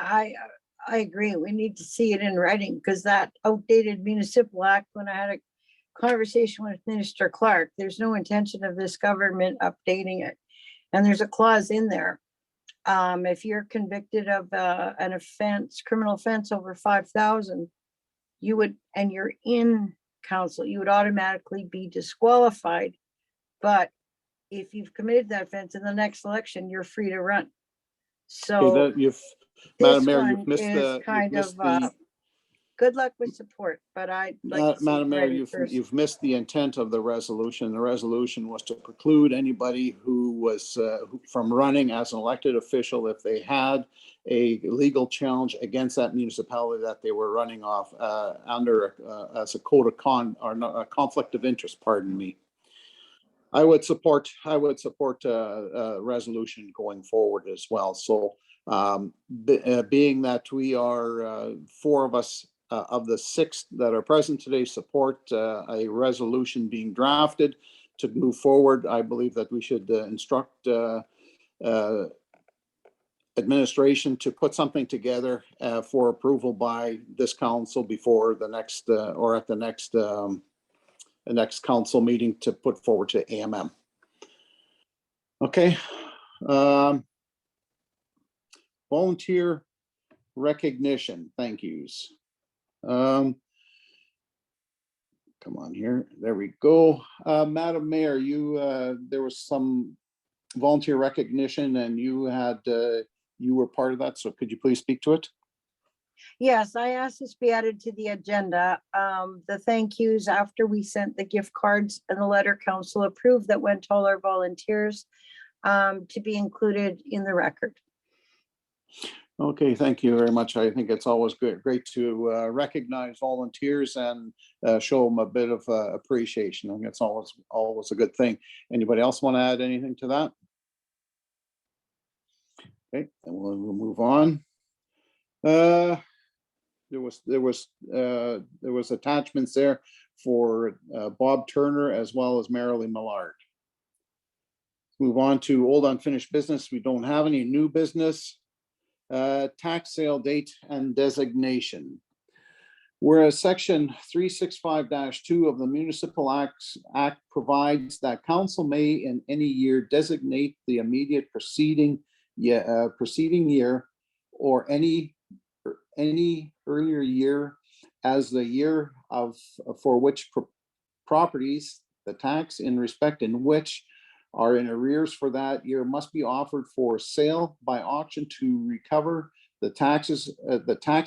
I agree. We need to see it in writing because that outdated municipal act, when I had a conversation with Minister Clark, there's no intention of this government updating it. And there's a clause in there. If you're convicted of an offense, criminal offense over 5,000, you would, and you're in council, you would automatically be disqualified. But if you've committed that offense in the next election, you're free to run. So Madam Mayor, you've missed good luck with support, but I'd like to see Madam Mayor, first. you've missed the intent of the resolution. The resolution was to preclude anybody who was from running as an elected official if they had a legal challenge against that municipality that they were running off under as a code of a conflict of interest. Pardon me. I would support a resolution going forward as well. So being that we are 4 of us of the 6 that are present today support a resolution being drafted to move forward, I believe that we should instruct administration to put something together for approval by this council before the next or at the next council meeting to put forward to AMM. Okay. Volunteer recognition, thank yous. Come on here, there we go. Madam Mayor, there was some volunteer recognition and you were part of that, so could you please speak to it? Yes, I asked this be added to the agenda. The thank yous after we sent the gift cards and the letter council approved that went to all our volunteers to be included in the record. Okay, thank you very much. I think it's always great to recognize volunteers and show them a bit of appreciation. I think it's always a good thing. Anybody else want to add anything to that? Okay, and we'll move on. There was attachments there for Bob Turner as well as Marilee Millard. Move on to old unfinished business. We don't have any new business. Tax sale date and designation. Whereas section 365-2 of the Municipal Act provides that council may in any year designate the immediate preceding year or any earlier year as the year for which properties the tax in respect in which are in arrears for that year must be offered for sale by auction to recover the tax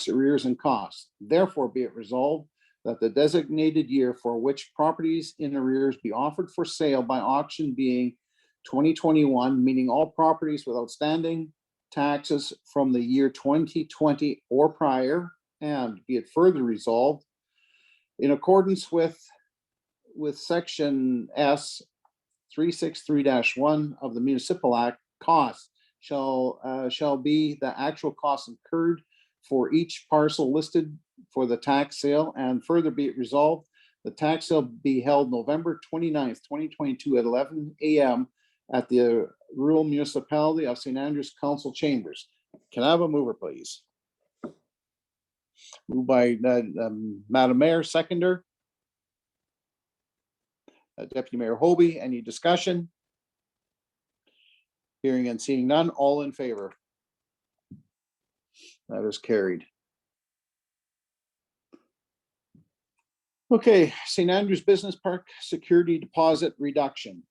arrears and costs. Therefore, be it resolved that the designated year for which properties in arrears be offered for sale by auction being 2021, meaning all properties with outstanding taxes from the year 2020 or prior, and be it further resolved in accordance with section S 363-1 of the Municipal Act, costs shall be the actual costs incurred for each parcel listed for the tax sale, and further be it resolved, the tax sale be held November 29th, 2022 at 11 a.m. at the rural municipality of St. Andrews Council Chambers. Can I have a mover, please? Moved by Madam Mayor, seconder. Deputy Mayor Hobie, any discussion? Hearing and seeing none, all in favor? That is carried. Okay, St. Andrews Business Park security deposit reduction.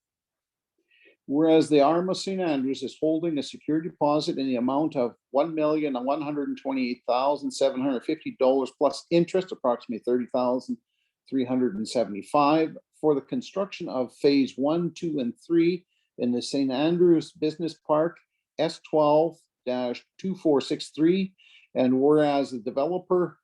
Whereas the Arm of St. Andrews is holding a security deposit in the amount of $1,128,750 plus interest, approximately $30,375 for the construction of phase 1, 2, and 3 in the St. Andrews Business Park S12-2463. And whereas the developer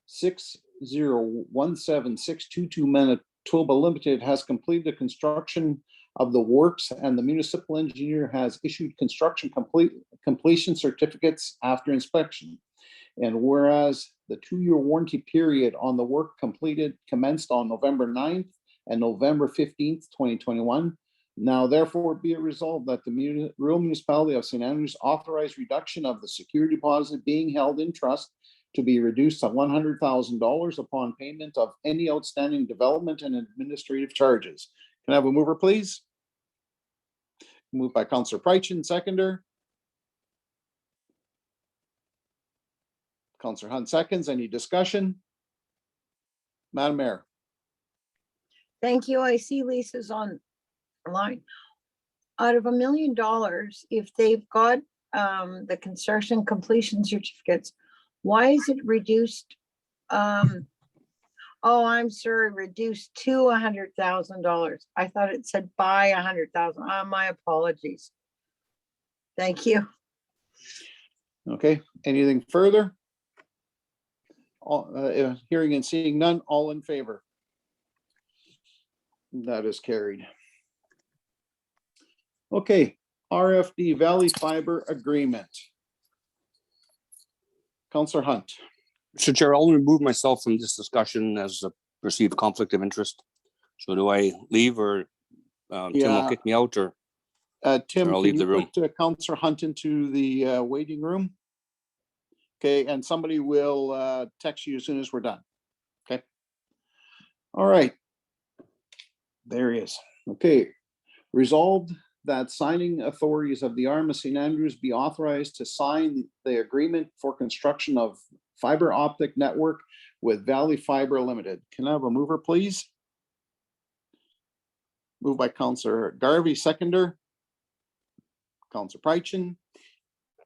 6017622 Manitoba Limited has completed the construction of the works, and the municipal engineer has issued construction completion certificates after inspection. And whereas the 2-year warranty period on the work completed commenced on November 9th and November 15th, 2021. Now therefore be it resolved that the rural municipality of St. Andrews authorized reduction of the security deposit being held in trust to be reduced to $100,000 upon payment of any outstanding development and administrative charges. Can I have a mover, please? Moved by Councillor Prychin, seconder. Councillor Hunt seconds. Any discussion? Madam Mayor. Thank you. I see Lisa's on the line. Out of $1 million, if they've got the construction completion certificates, why is it reduced? Oh, I'm sorry, reduced to $100,000. I thought it said by $100,000. My apologies. Thank you. Okay, anything further? Hearing and seeing none, all in favor? That is carried. Okay, RFD Valley Fiber Agreement. Councillor Hunt. Mr. Chair, I'll remove myself from this discussion as a perceived conflict of interest. So do I leave, or Tim will kick me out, or Tim, I'll can leave the you room. put Councillor Hunt into the waiting room? Okay, and somebody will text you as soon as we're done. Okay. All right. There he is. Okay. Resolved that signing authorities of the Arm of St. Andrews be authorized to sign the agreement for construction of fiber optic network with Valley Fiber Limited. Can I have a mover, please? Moved by Councillor Garvey, seconder. Councillor Prychin.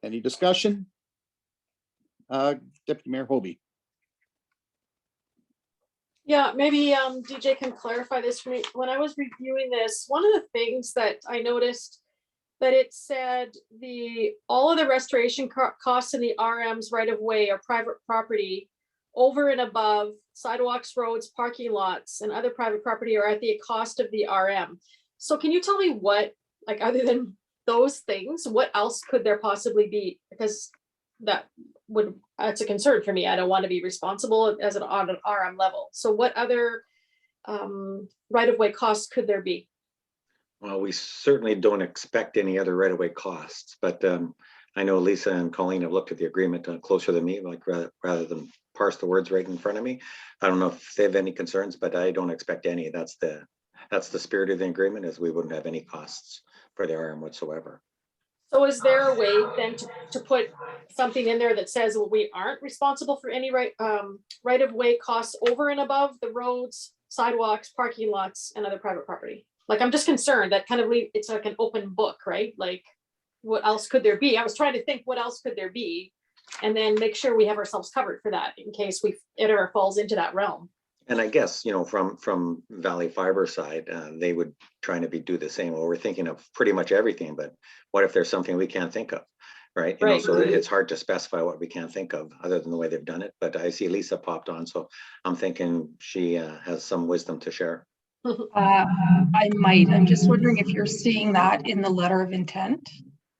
Any discussion? Deputy Mayor Hobie. Yeah, maybe DJ can clarify this for me. When I was reviewing this, one of the things that I noticed that it said all of the restoration costs in the RM's right of way or private property over and above sidewalks, roads, parking lots, and other private property are at the cost of the RM. So can you tell me what, like, other than those things, what else could there possibly be? Because that's a concern for me. I don't want to be responsible as on an RM level. So what other right-of-way costs could there be? Well, we certainly don't expect any other right-of-way costs, but I know Lisa and Colleen have looked at the agreement closer than me, like rather than parse the words right in front of me. I don't know if they have any concerns, but I don't expect any. That's the spirit of the agreement, is we wouldn't have any costs for the RM whatsoever. So is there a way then to put something in there that says, well, we aren't responsible for any right-of-way costs over and above the roads, sidewalks, parking lots, and other private property? Like, I'm just concerned that kind of it's like an open book, right? Like, what else could there be? I was trying to think, what else could there be? And then make sure we have ourselves covered for that in case it ever falls into that realm. And I guess, from Valley Fiber side, they would try to do the same. Well, we're thinking of pretty much everything, but what if there's something we can't think of, right? So it's hard to specify what we can't think of other than the way they've done it. But I see Lisa popped on, so I'm thinking she has some wisdom to share. I might. I'm just wondering if you're seeing that in the letter of intent.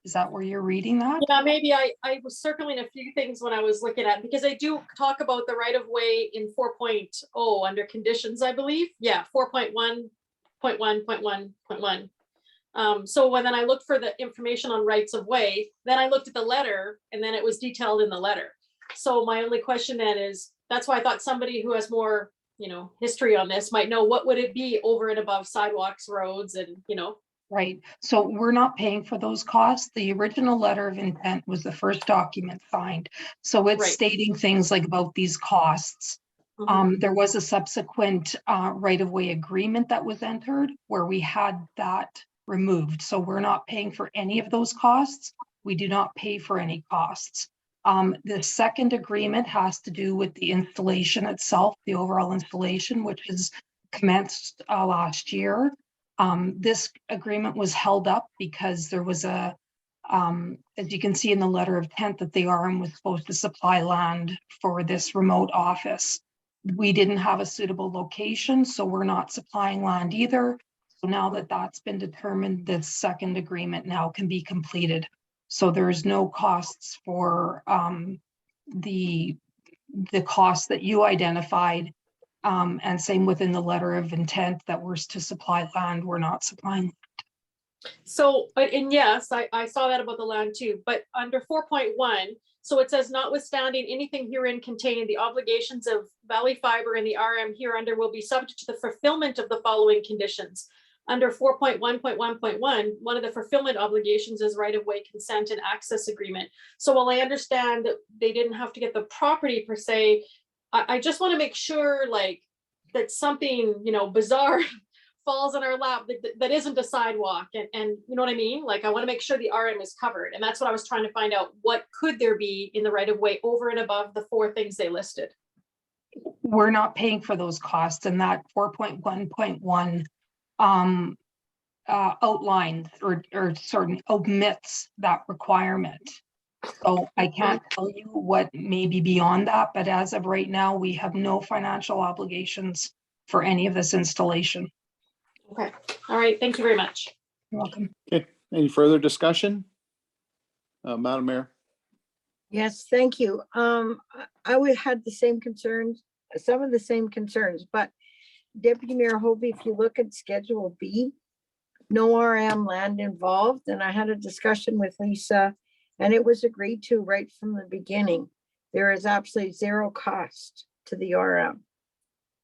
Is that where you're reading that? Yeah, maybe I was circling a few things when I was looking at, because I do talk about the right of way in 4.0 under conditions, I believe. Yeah, 4.1.1.1.1. So when then I looked for the information on rights of way, then I looked at the letter and then it was detailed in the letter. So my only question then is, that's why I thought somebody who has more, history on this might know, what would it be over and above sidewalks, roads, and, Right. So we're not paying for those costs. The original letter of intent was the first document signed. So it's Right. stating things like about these costs. There was a subsequent right-of-way agreement that was entered where we had that removed. So we're not paying for any of those costs. We do not pay for any costs. The second agreement has to do with the installation itself, the overall installation, which is commenced last year. This agreement was held up because there was as you can see in the letter of intent, that the RM was supposed to supply land for this remote office. We didn't have a suitable location, so we're not supplying land either. So now that that's been determined, the second agreement now can be completed. So there's no costs for the costs that you identified. And same within the letter of intent that we're to supply land, we're not supplying. So, and yes, I saw that about the land too, but under 4.1, so it says notwithstanding anything herein containing the obligations of Valley Fiber and the RM hereunder will be subject to the fulfillment of the following conditions. Under 4.1.1.1, one of the fulfillment obligations is right-of-way consent and access agreement. So while I understand that they didn't have to get the property per se, I just want to make sure that something, bizarre falls in our lap that isn't a sidewalk, and you know what I mean? I want to make sure the RM is covered. And that's what I was trying to find out. What could there be in the right of way over and above the 4 things they listed? We're not paying for those costs, and that 4.1.1 outlines or sort of omits that requirement. So I can't tell you what may be beyond that, but as of right now, we have no financial obligations for any of this installation. Okay. All right. Thank you very much. You're welcome. Okay, any further discussion? Madam Mayor? Yes, thank you. I would had the same concerns, some of the same concerns, but Deputy Mayor Hobie, if you look at Schedule B, no RM land involved, and I had a discussion with Lisa, and it was agreed to right from the beginning. There is absolutely zero cost to the RM.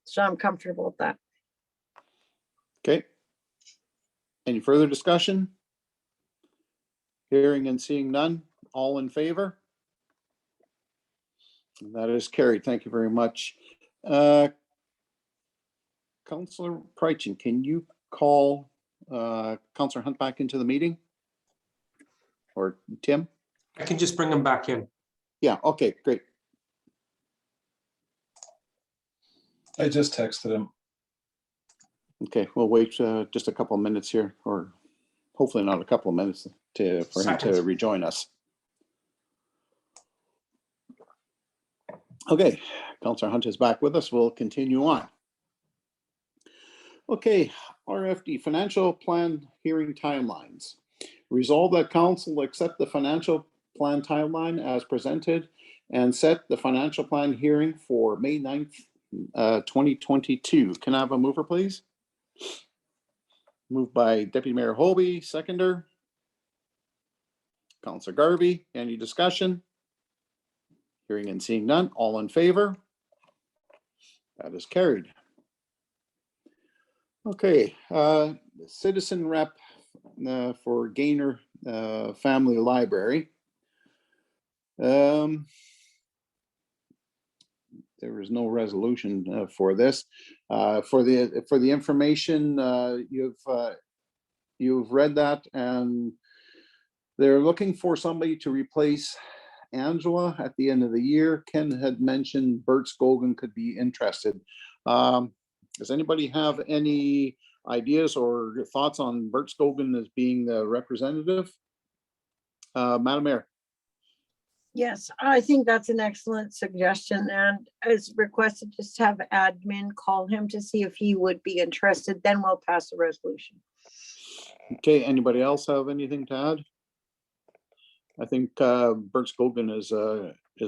So I'm comfortable with that. Okay. Any further discussion? Hearing and seeing none, all in favor? And that is carried. Thank you very much. Councillor Prychin, can you call Councillor Hunt back into the meeting? Or Tim? I can just bring them back in. Yeah, okay, great. I just texted him. Okay, we'll wait just a couple of minutes here, or hopefully not a couple of minutes for him to Seconds. rejoin us. Okay, Councillor Hunt is back with us. We'll continue on. Okay, RFD, financial plan hearing timelines. Resolve that council accept the financial plan timeline as presented and set the financial plan hearing for May 9th, 2022. Can I have a mover, please? Moved by Deputy Mayor Hobie, seconder. Councillor Garvey, any discussion? Hearing and seeing none, all in favor? That is carried. Okay, citizen rep for Gaynor Family Library. There is no resolution for this. For the information, you've read that, and they're looking for somebody to replace Angela at the end of the year. Ken had mentioned Bert Scogan could be interested. Does anybody have any ideas or thoughts on Bert Scogan as being the representative? Madam Mayor. Yes, I think that's an excellent suggestion, and as requested, just have admin call him to see if he would be interested, then we'll pass the resolution. Okay, anybody else have anything to add? I think Bert Scogan is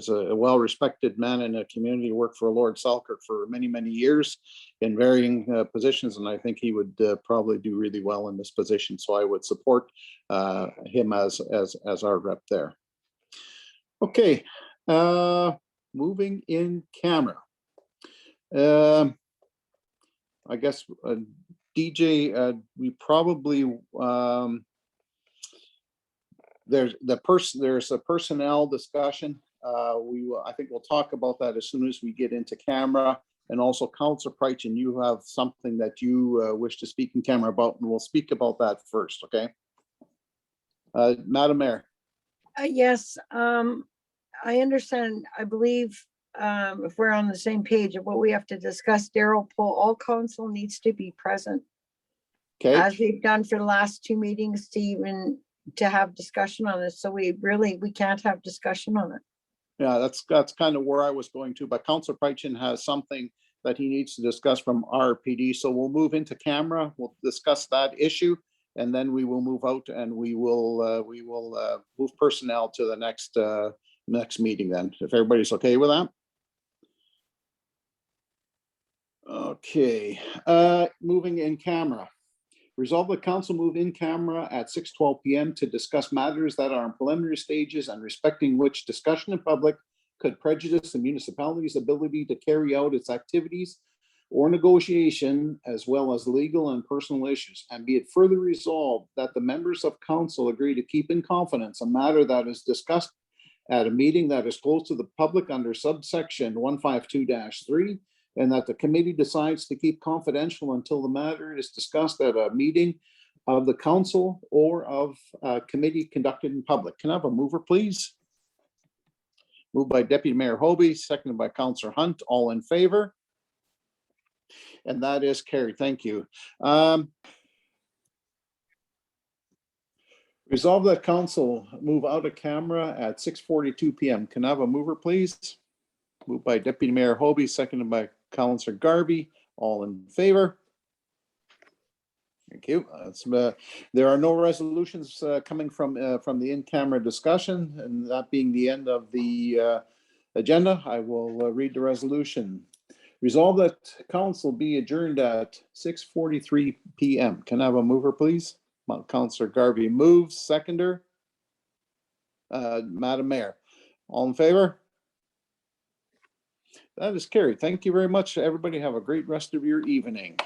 a well-respected man in the community, worked for Lord Selkirk for many, many years in varying positions, and I think he would probably do really well in this position. So I would support him as our rep there. Okay, moving in camera. I guess DJ, we probably there's a personnel discussion. I think we'll talk about that as soon as we get into camera. And also, Councillor Prychin, you have something that you wish to speak in camera about, and we'll speak about that first. Okay, Madam Mayor. Yes, I understand. I believe if we're on the same page of what we have to discuss, Daryl Poll, all council needs to be present. Okay. As we've done for the last 2 meetings to have discussion on this. So we can't have discussion on it. Yeah, that's kind of where I was going to, but Councillor Prychin has something that he needs to discuss from RPD. So we'll move into camera. We'll discuss that issue, and then we will move out and we will move personnel to the next meeting then, if everybody's okay with that. Okay, moving in camera. Resolve the council move in camera at 6:12 p.m. to discuss matters that are in preliminary stages and respecting which discussion in public could prejudice the municipality's ability to carry out its activities or negotiation, as well as legal and personal issues. And be it further resolved that the members of council agree to keep in confidence a matter that is discussed at a meeting that is closed to the public under subsection 152-3, and that the committee decides to keep confidential until the matter is discussed at a meeting of the council or of a committee conducted in public. Can I have a mover, please? Moved by Deputy Mayor Hobie, seconded by Councillor Hunt. All in favor? And that is carried. Thank you. Resolve that council move out of camera at 6:42 p.m. Can I have a mover, please? Moved by Deputy Mayor Hobie, seconded by Councillor Garvey. All in favor? Thank you. There are no resolutions coming from the in-camera discussion, and that being the end of the agenda, I will read the resolution. Resolve that council be adjourned at 6:43 p.m. Can I have a mover, please? Councillor Garvey moves. Seconder, Madam Mayor. All in favor? That is carried. Thank you very much, everybody. Have a great rest of your evening.